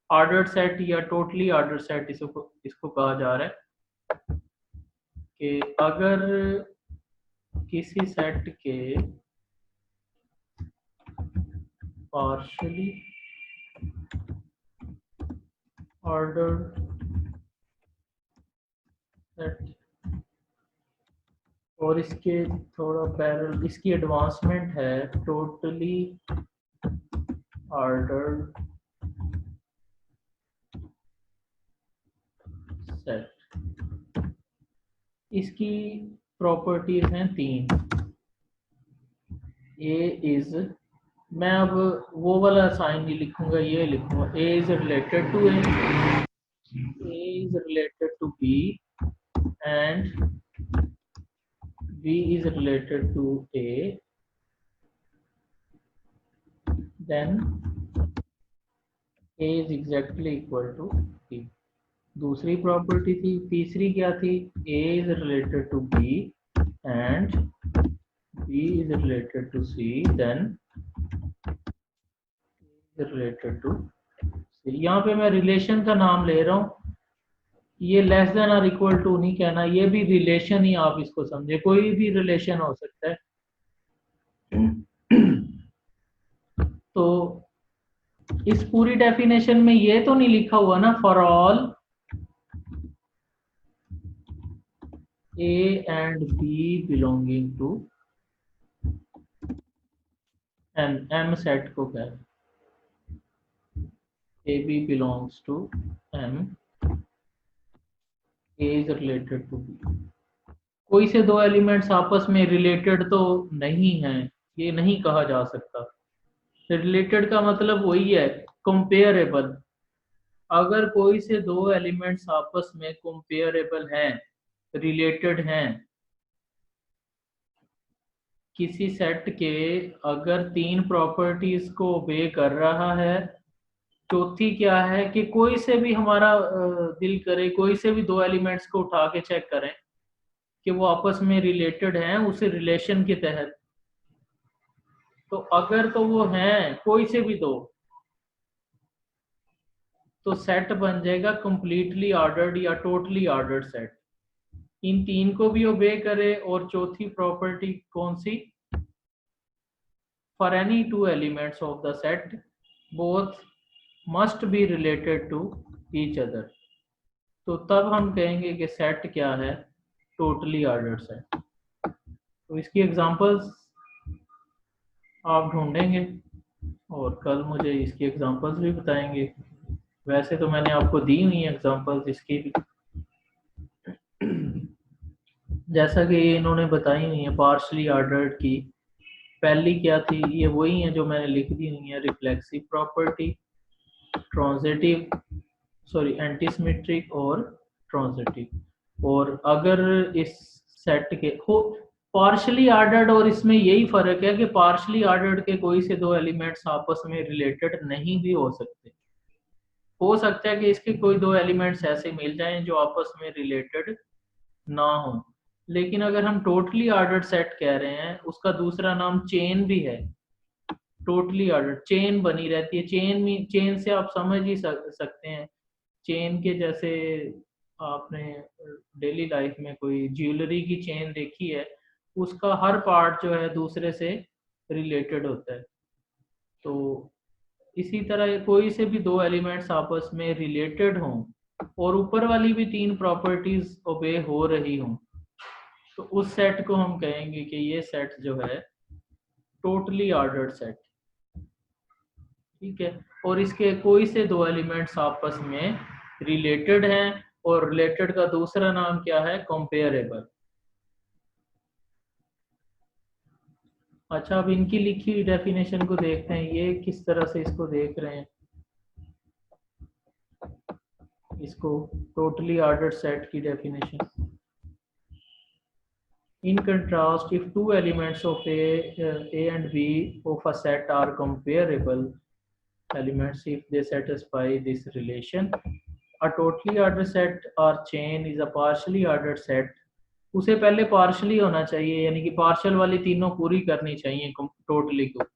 ऑर्डर्ड सेट या टोटली ऑर्डर्ड सेट इसको कहा जा रहा है कि अगर किसी सेट के पार्शली ऑर्डर्ड सेट और इसके थोड़ा पैरेलल इसकी एडवांसमेंट है टोटली ऑर्डर्ड सेट। इसकी प्रॉपर्टीज हैं तीन। ए इज, मैं अब वो वाला साइन नहीं लिखूंगा, ये लिखूंगा A is related to A is related to B and B is related to A, then A is exactly equal to B। दूसरी प्रॉपर्टी थी, तीसरी क्या थी? A is related to B and B is related to C, then is related to C. यहाँ पे मैं relation का नाम ले रहा हूँ, ये लेस देन और इक्वल टू नहीं कहना, ये भी रिलेशन ही आप इसको समझे, कोई भी रिलेशन हो सकता है। तो इस पूरी डेफिनेशन में ये तो नहीं लिखा हुआ ना for all A and B belonging to M set को कह रहे A B belongs to M, A is related to B। कोई से दो एलिमेंट्स आपस में रिलेटेड तो नहीं है, ये नहीं कहा जा सकता। रिलेटेड का मतलब वही है कंपेयरेबल। अगर कोई से दो एलिमेंट्स आपस में कंपेयरेबल हैं, रिलेटेड हैं, किसी सेट के अगर तीन प्रॉपर्टीज को ओबे कर रहा है, चौथी क्या है कि कोई से भी हमारा दिल करे, कोई से भी दो एलिमेंट्स को उठा के चेक करें कि वो आपस में रिलेटेड हैं उस रिलेशन के तहत। तो अगर तो वो हैं कोई से भी दो, तो सेट बन जाएगा कंप्लीटली ऑर्डर्ड या टोटली ऑर्डर्ड सेट। इन तीन को भी ओबे करे और चौथी प्रॉपर्टी कौन सी, for any two elements of the set both must be related to each other. तो तब हम कहेंगे कि सेट क्या है, टोटली ऑर्डर्ड सेट। तो इसकी एग्जांपल्स आप ढूंढेंगे और कल मुझे इसकी एग्जांपल्स भी बताएंगे। वैसे तो मैंने आपको दी हुई है एग्जांपल्स इसकी भी, जैसा कि इन्होंने बताई हुई है पार्शली ऑर्डर्ड की। पहली क्या थी, ये वही है जो मैंने लिख दी हुई है, reflexive property, transitive sorry antisymmetric और ट्रांजिटिव। और अगर इस सेट के हो पार्शली ऑर्डर्ड, और इसमें यही फर्क है कि पार्शली ऑर्डर्ड के कोई से दो एलिमेंट्स आपस में रिलेटेड नहीं भी हो सकते। हो सकता है कि इसके कोई दो एलिमेंट्स ऐसे मिल जाएं जो आपस में रिलेटेड ना हो। लेकिन अगर हम टोटली ऑर्डर्ड सेट कह रहे हैं, उसका दूसरा नाम चेन भी है। टोटली ऑर्डर्ड चेन बनी रहती है। चेन से आप समझ ही सकते हैं, चेन के जैसे आपने डेली लाइफ में कोई ज्वेलरी की चेन देखी है, उसका हर पार्ट जो है दूसरे से रिलेटेड होता है। तो इसी तरह कोई से भी दो एलिमेंट्स आपस में रिलेटेड हों और ऊपर वाली भी तीन प्रॉपर्टीज ओबे हो रही हों, तो उस सेट को हम कहेंगे कि ये सेट जो है टोटली ऑर्डर्ड सेट। ठीक है, और इसके कोई से दो एलिमेंट्स आपस में रिलेटेड हैं, और रिलेटेड का दूसरा नाम क्या है, कंपेयरेबल। अच्छा, अब इनकी लिखी हुई डेफिनेशन को देखते हैं, ये किस तरह से इसको देख रहे हैं, इसको टोटली ऑर्डर्ड सेट की definition. In contrast, if two elements of A and B of a set are comparable elements if they satisfy this relation, a totally ordered set or chain is a partially ordered set। उसे पहले partially होना चाहिए, यानी कि partial वाली तीनों पूरी करनी चाहिए टोटली को,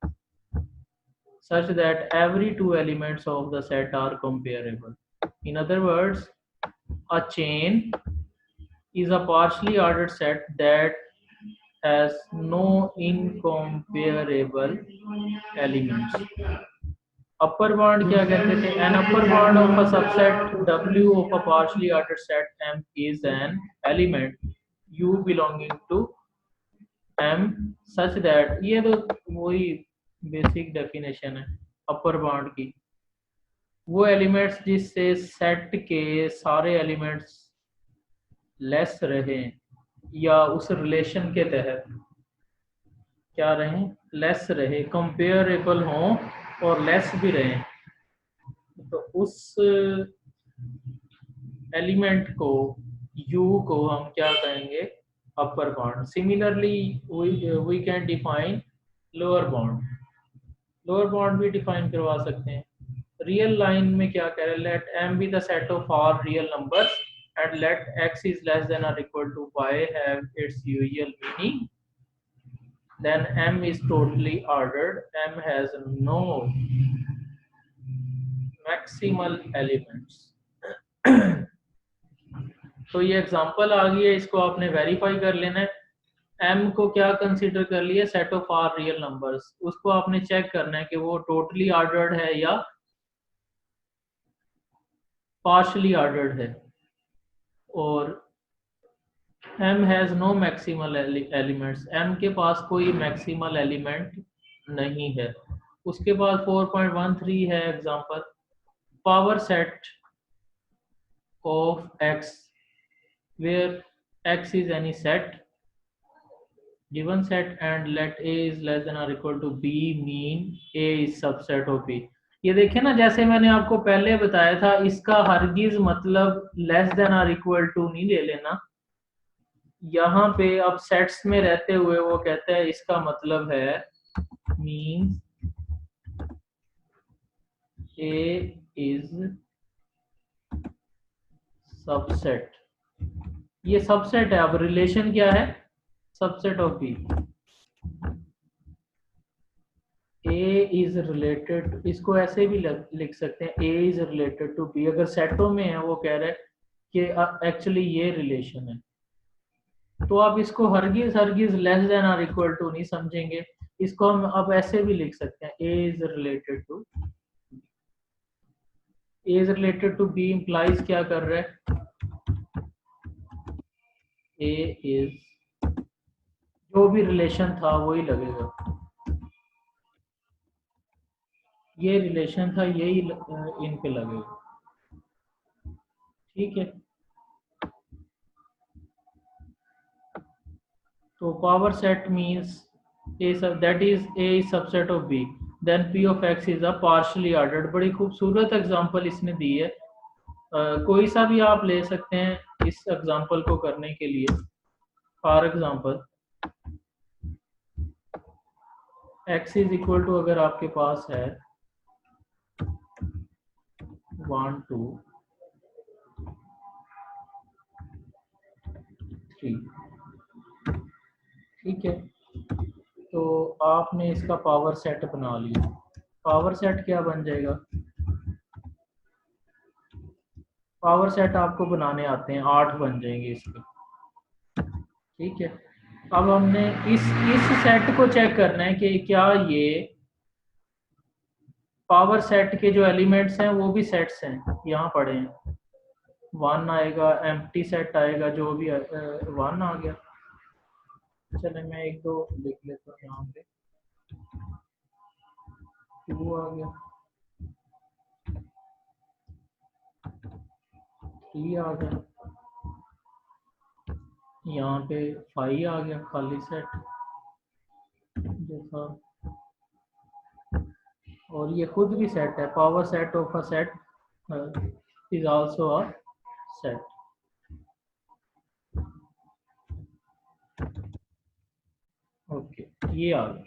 such that every two elements of the set are comparable। In other words, a chain is a partially ordered set that has no incomparable elements। Upper bound क्या कहते थे, an upper bound of a subset W of a partially ordered set M is an element U belonging to M such that, ये तो वही basic definition है upper bound की, वो elements जिससे सेट के सारे एलिमेंट्स लेस रहे या उस रिलेशन के तहत क्या रहे, लेस रहे, कंपेयरेबल हों और लेस भी रहे, तो उस एलिमेंट को U को हम क्या कहेंगे, upper bound. Similarly we can define lower bound, lower bound भी डिफाइन करवा सकते हैं। रियल लाइन में क्या कह रहे हैं, let M be the set of all real numbers and let x is less than or equal to y have its usual meaning then M is totally ordered. M has no maximal elements. तो ये example आ गई है, इसको आपने verify कर लेना है। M को क्या कंसीडर कर लिया, set of R real numbers, उसको आपने चेक करना है कि वो टोटली ऑर्डर्ड है या पार्शली ऑर्डर्ड है। और M has no maximal elements, M के पास कोई मैक्सिमल एलिमेंट नहीं है। उसके बाद 4.13 है example, power set of X where X is any set, given set, and let A is less than or equal to B mean A is subset of B। ये देखें ना, जैसे मैंने आपको पहले बताया था, इसका हरगिज मतलब लेस देन और इक्वल टू नहीं ले लेना। यहाँ पे अब सेट्स में रहते हुए वो कहते हैं इसका मतलब है मीन्स A is सबसेट। ये सबसेट है। अब रिलेशन क्या है, subset of B. A is related, इसको ऐसे भी लिख सकते हैं, A is related to B। अगर सेटों में है, वो कह रहे हैं कि एक्चुअली ये रिलेशन है, तो आप इसको हरगिज लेस देन और इक्वल टू नहीं समझेंगे। इसको हम अब ऐसे भी लिख सकते हैं, A is related to A is related to B implies क्या कर रहा है, A इज, जो भी रिलेशन था वही लगेगा, ये रिलेशन था यही इन पे लगेगा। ठीक है, तो power set means A that is A is subset of B, then P of X is a partially ordered। बड़ी खूबसूरत एग्जांपल इसने दी है। कोई सा भी आप ले सकते हैं इस एग्जांपल को करने के लिए। For example X is equal to, अगर आपके पास है 1 2 3, ठीक है, तो आपने इसका पावर सेट बना लिया। पावर सेट क्या बन जाएगा, पावर सेट आपको बनाने आते हैं, 8 बन जाएंगे इसके। ठीक है, अब हमने इस सेट को चेक करना है कि क्या ये पावर सेट के जो एलिमेंट्स हैं वो भी सेट्स हैं, यहाँ पड़े हैं। 1 आएगा, एम्प्टी सेट आएगा, जो भी 1 आ गया। चले मैं 1 2 लिख लेता हूँ यहाँ पे, 2 आ गया, 3 आ गया, यहाँ पे 5 आ गया खाली सेट जैसा, और ये खुद भी सेट है। Power set of a set is also a set. Okay, ये आ गया,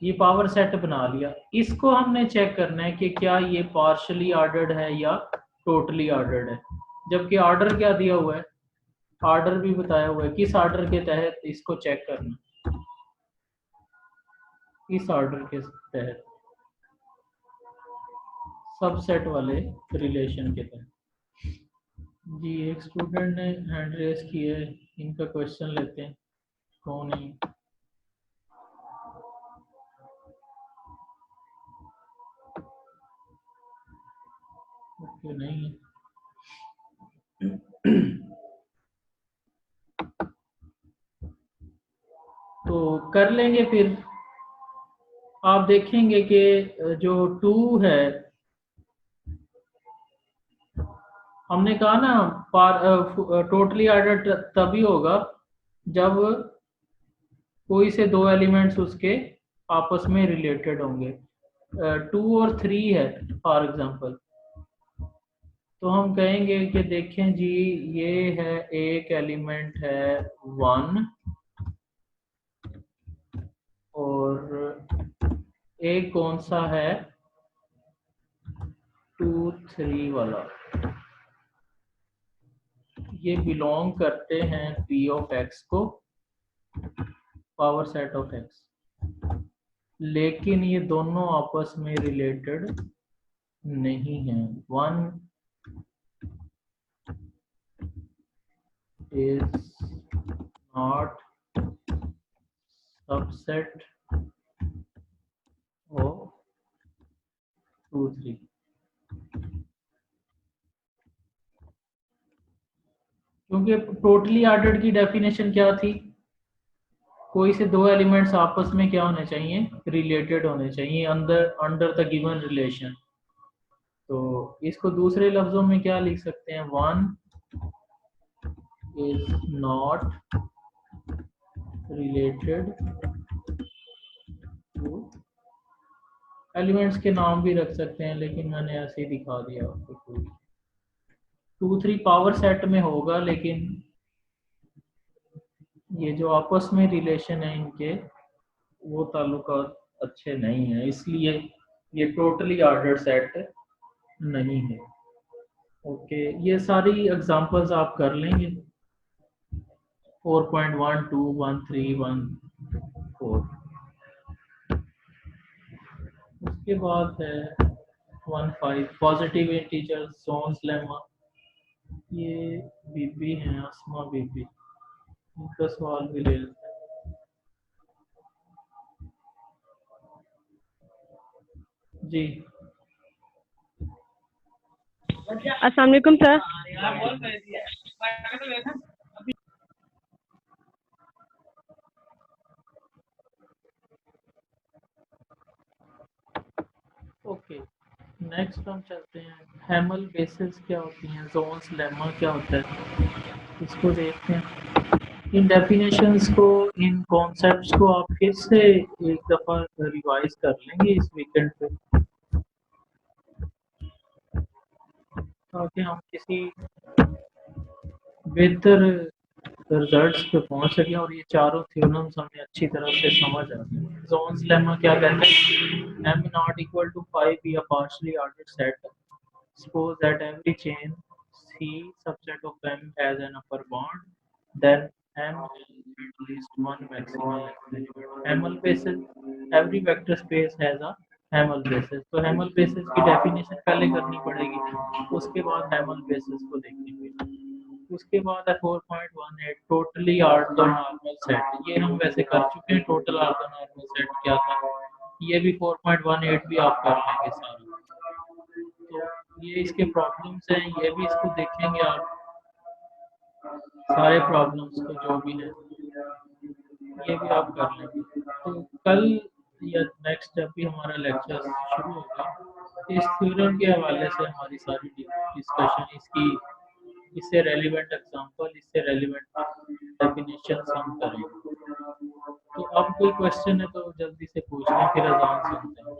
ये पावर सेट बना लिया। इसको हमने चेक करना है कि क्या ये पार्शली ऑर्डर्ड है या टोटली ऑर्डर्ड है। जबकि ऑर्डर क्या दिया हुआ है, ऑर्डर भी बताया हुआ है, किस ऑर्डर के तहत इसको चेक करना, इस ऑर्डर के तहत, सबसेट वाले रिलेशन के तहत। जी, एक स्टूडेंट ने हैंड रेज की है, इनका क्वेश्चन लेते हैं। कौन है? ओके, नहीं है। तो कर लेंगे फिर। आप देखेंगे कि जो 2 है, हमने कहा ना टोटली ऑर्डर तभी होगा जब कोई से 2 एलिमेंट्स उसके आपस में रिलेटेड होंगे। 2 और 3 है फॉर एग्जांपल, तो हम कहेंगे कि देखें जी, ये है एक एलिमेंट है 1 और एक कौन सा है 2 3 वाला, ये बिलोंग करते हैं P ऑफ X को, पावर सेट ऑफ X। लेकिन ये दोनों आपस में रिलेटेड नहीं है। One is not subset of 2, 3। क्योंकि टोटली ऑर्डर्ड की डेफिनेशन क्या थी? कोई से दो एलिमेंट्स आपस में क्या होने चाहिए? रिलेटेड होने चाहिए अंडर द गिवन रिलेशन। तो इसको दूसरे लफ्जों में क्या लिख सकते हैं? One is not related to, elements के नाम भी रख सकते हैं, लेकिन मैंने ऐसे ही दिखा दिया आपको। 2, 3 पावर सेट में होगा, लेकिन ये जो आपस में रिलेशन है इनके, वो ताल्लुकात अच्छे नहीं है, इसलिए ये टोटली ऑर्डर्ड सेट नहीं है। ओके, ये सारी एग्जांपल्स आप कर लेंगे 4.1, 2, 1, 3, 1, 4। उसके बाद है 1.5 पॉजिटिव इंटीजर जोन्स लेमा। ये बीबी हैं, आसमा बीबी, इनका सवाल भी ले लेते हैं। जी अस्सलाम वालेकुम सर। ओके, नेक्स्ट हम चलते हैं। हैमल बेसिस क्या होती हैं, जोन्स लेमा क्या होता है, इसको देखते हैं। इन डेफिनेशंस को, इन कॉन्सेप्ट्स को आप फिर से एक दफ़ा रिवाइज कर लेंगे इस वीकेंड पे, ताकि हम किसी बेहतर रिजल्ट्स पे पहुंच सकें और ये चारों थ्योरम्स हमें अच्छी तरह से समझ आ जाए। जोन्स लेमा क्या कहते हैं? m not equal to 5 be a partially ordered set. Suppose that every chain C subset of M has an upper bound, then M has at least one maximal element. Hamel basis, every vector space has a Hamel basis. तो Hamel basis की definition पहले करनी पड़ेगी, उसके बाद Hamel basis को देखनी पड़ेगी। उसके बाद है 4.18 टोटली ऑर्थोनॉर्मल सेट। ये हम वैसे कर चुके हैं, टोटल ऑर्थोनॉर्मल सेट क्या था, ये भी 4.18 भी आप कर लेंगे सारा। तो ये इसके प्रॉब्लम्स हैं, ये भी इसको देखेंगे आप, सारे प्रॉब्लम्स को जो भी है ये भी आप कर लेंगे। तो कल या नेक्स्ट जब भी हमारा लेक्चर शुरू होगा, इस थ्योरम के हवाले से हमारी सारी डिस्कशन, इससे रेलिवेंट एग्जांपल, इससे रेलिवेंट डेफिनेशंस हम करेंगे। तो अब कोई क्वेश्चन है तो जल्दी से पूछ लें, फिर अजान सुनते हैं।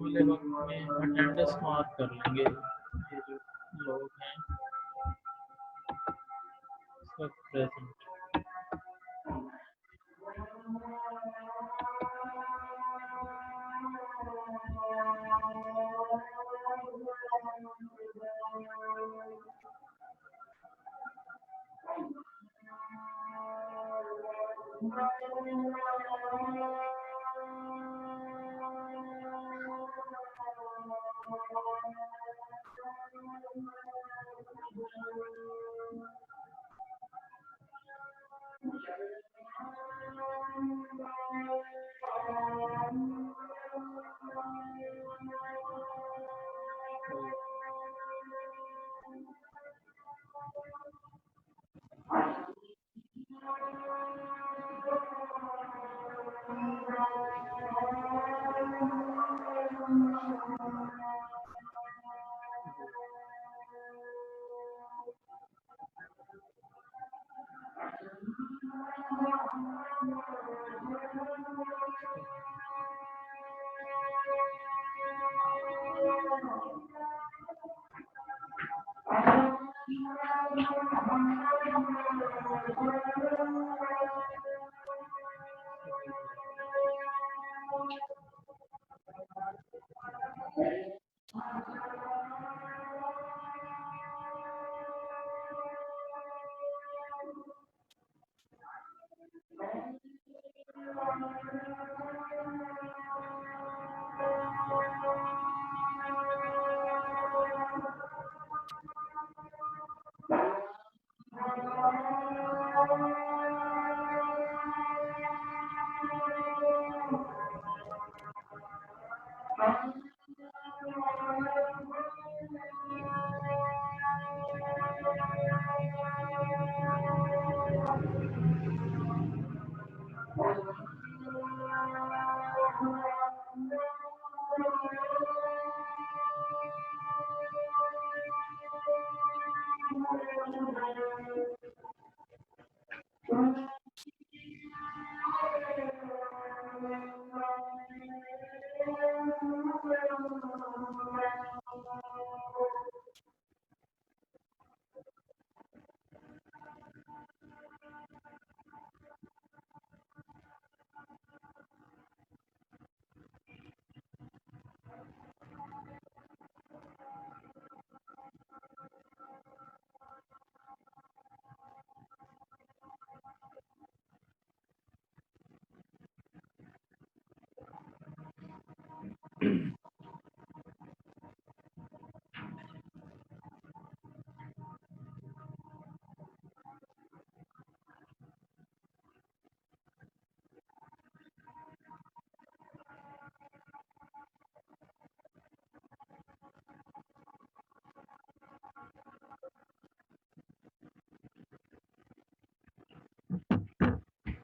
वाले वक्त में अटेंडेंस मार्क कर लेंगे, ये जो लोग हैं सब प्रेजेंट।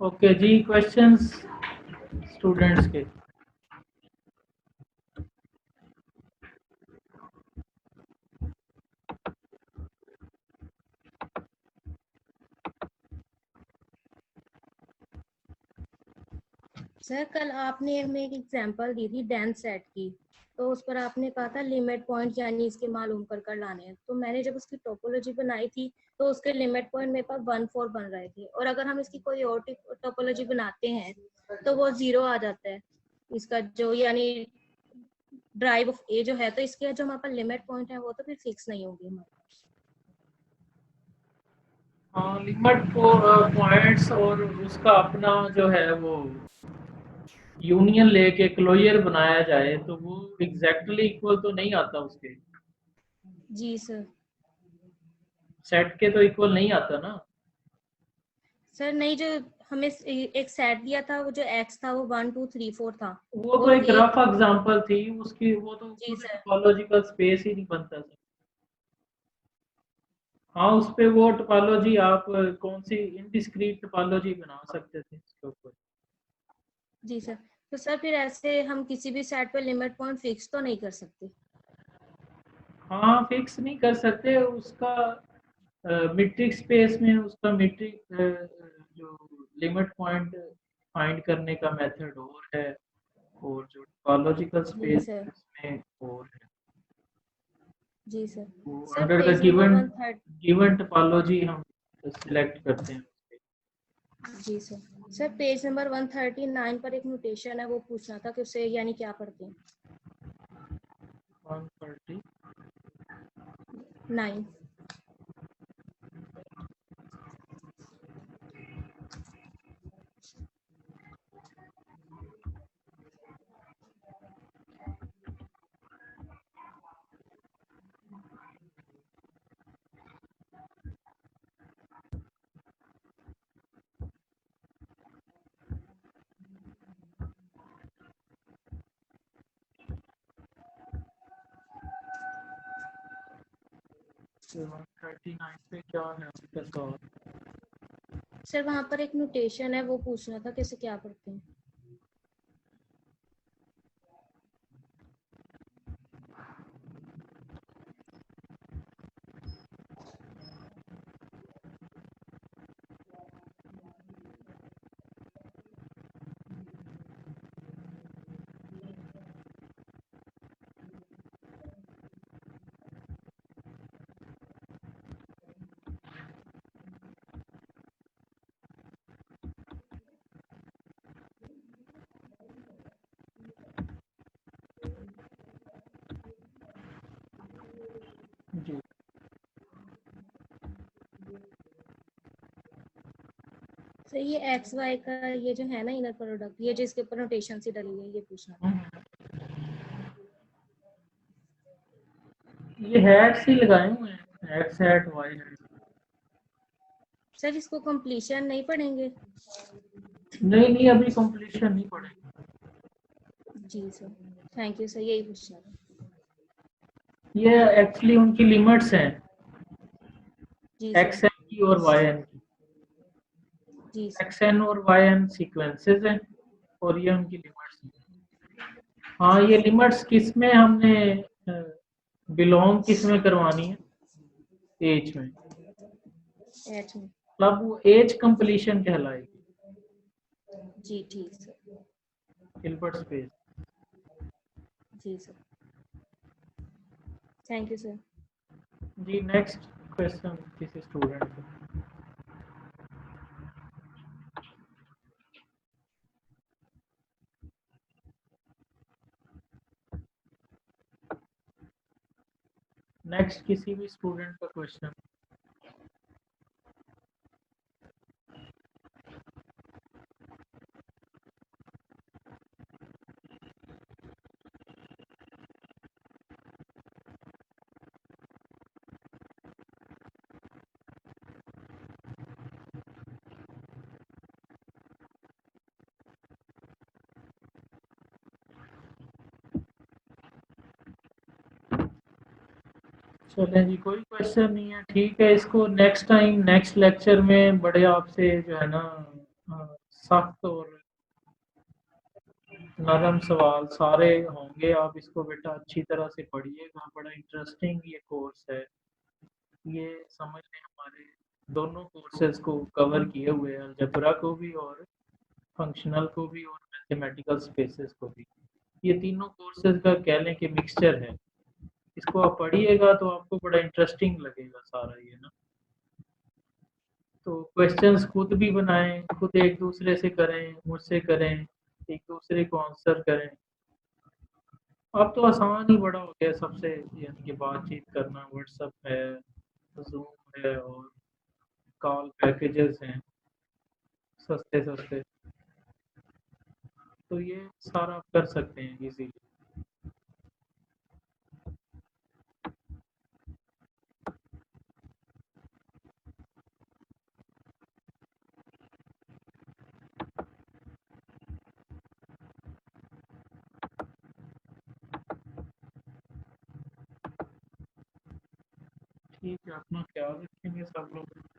ओके जी, क्वेश्चंस स्टूडेंट्स के। सर कल आपने हमें एक एग्जांपल दी थी डेंस सेट की, तो उस पर आपने कहा था लिमिट पॉइंट यानी इसके मालूम कर लाने हैं। तो मैंने जब उसकी टोपोलॉजी बनाई थी तो उसके लिमिट पॉइंट मेरे पास 1 4 बन रहे थे, और अगर हम इसकी कोई और टोपोलॉजी बनाते हैं तो वो 0 आ जाता है इसका, जो यानी ड्राइव ऑफ ए जो है, तो इसके जो हमारे पास लिमिट पॉइंट है वो तो फिर फिक्स नहीं होगी हमारे पास। हाँ, लिमिट पॉइंट्स और उसका अपना जो है वो यूनियन लेके क्लोजर बनाया जाए तो वो एग्जैक्टली इक्वल तो नहीं आता उसके। जी सर। सेट के तो इक्वल नहीं आता ना सर नहीं, जो हमें एक सेट दिया था वो जो एक्स था वो 1 2 3 4 था, वो तो और एक रफ एग्जांपल थी उसकी, वो तो जी सर। टोपोलॉजिकल स्पेस ही नहीं बनता सर। हाँ, उस पे वो टोपोलॉजी आप कौन सी इनडिस्क्रीट टोपोलॉजी बना सकते थे इसके ऊपर। जी सर। तो सर फिर ऐसे हम किसी भी सेट पे लिमिट पॉइंट फिक्स तो नहीं कर सकते? हाँ, फिक्स नहीं कर सकते उसका। मीट्रिक स्पेस में उसका मीट्रिक जो लिमिट पॉइंट फाइंड करने का मेथड और है, और जो टोपोलॉजिकल जी स्पेस सर। में और है। जी सर। वो sir under the page number given 130। Given topology हम सिलेक्ट करते हैं। जी सर। सर पेज नंबर 139 पर एक नोटेशन है, वो पूछना था कि उसे यानी क्या पढ़ते हैं? 139। तो 139 पे क्या है आपका सवाल? सर वहाँ पर एक नोटेशन है, वो पूछना था कि इसे क्या पढ़ते हैं? जी सर ये एक्स वाई का ये जो है ना इनर प्रोडक्ट, ये जिसके ऊपर नोटेशन सी डली है, ये पूछना था। ये हैट्स ही लगाए हुए हैं, X hat Y hat. Sir इसको कंप्लीशन नहीं पढ़ेंगे? नहीं, अभी कंप्लीशन नहीं पड़ेगी। जी सर, थैंक यू सर, यही पूछना था। ये एक्चुअली उनकी लिमिट्स हैं, जी एक्स सर। एन की और वाई एन की। जी सर। एक्स एन और वाई एन सीक्वेंसेस हैं और ये उनकी लिमिट्स हैं। हाँ, ये लिमिट्स किस में हमने बिलोंग किस में करवानी है? एज में। एच में। मतलब वो एज कंप्लीशन कहलाएगी। जी ठीक सर। Hilbert space. जी सर, थैंक यू सर। जी नेक्स्ट क्वेश्चन किसी स्टूडेंट को। नेक्स्ट किसी भी स्टूडेंट का क्वेश्चन। चलें जी, कोई क्वेश्चन नहीं है, ठीक है। इसको नेक्स्ट टाइम नेक्स्ट लेक्चर में बड़े आपसे जो है ना सख्त और नरम सवाल सारे होंगे। आप इसको बेटा अच्छी तरह से पढ़िएगा, बड़ा इंटरेस्टिंग ये कोर्स है। ये समझ लें हमारे दोनों कोर्सेज को कवर किए हुए हैं, अलजेब्रा को भी और फंक्शनल को भी और मैथमेटिकल स्पेसेस को भी। ये तीनों कोर्सेज का कह लें कि मिक्सचर है। इसको आप पढ़िएगा तो आपको बड़ा इंटरेस्टिंग लगेगा सारा ये ना। तो क्वेश्चंस खुद भी बनाएं, खुद एक दूसरे से करें, मुझसे करें, एक दूसरे को आंसर करें। अब तो आसान ही बड़ा हो गया सबसे, यानी कि बातचीत करना। व्हाट्सएप है, जूम है और कॉल पैकेजेस हैं सस्ते सस्ते, तो ये सारा आप कर सकते हैं इजीली। ठीक है, अपना ख्याल रखेंगे सब लोग।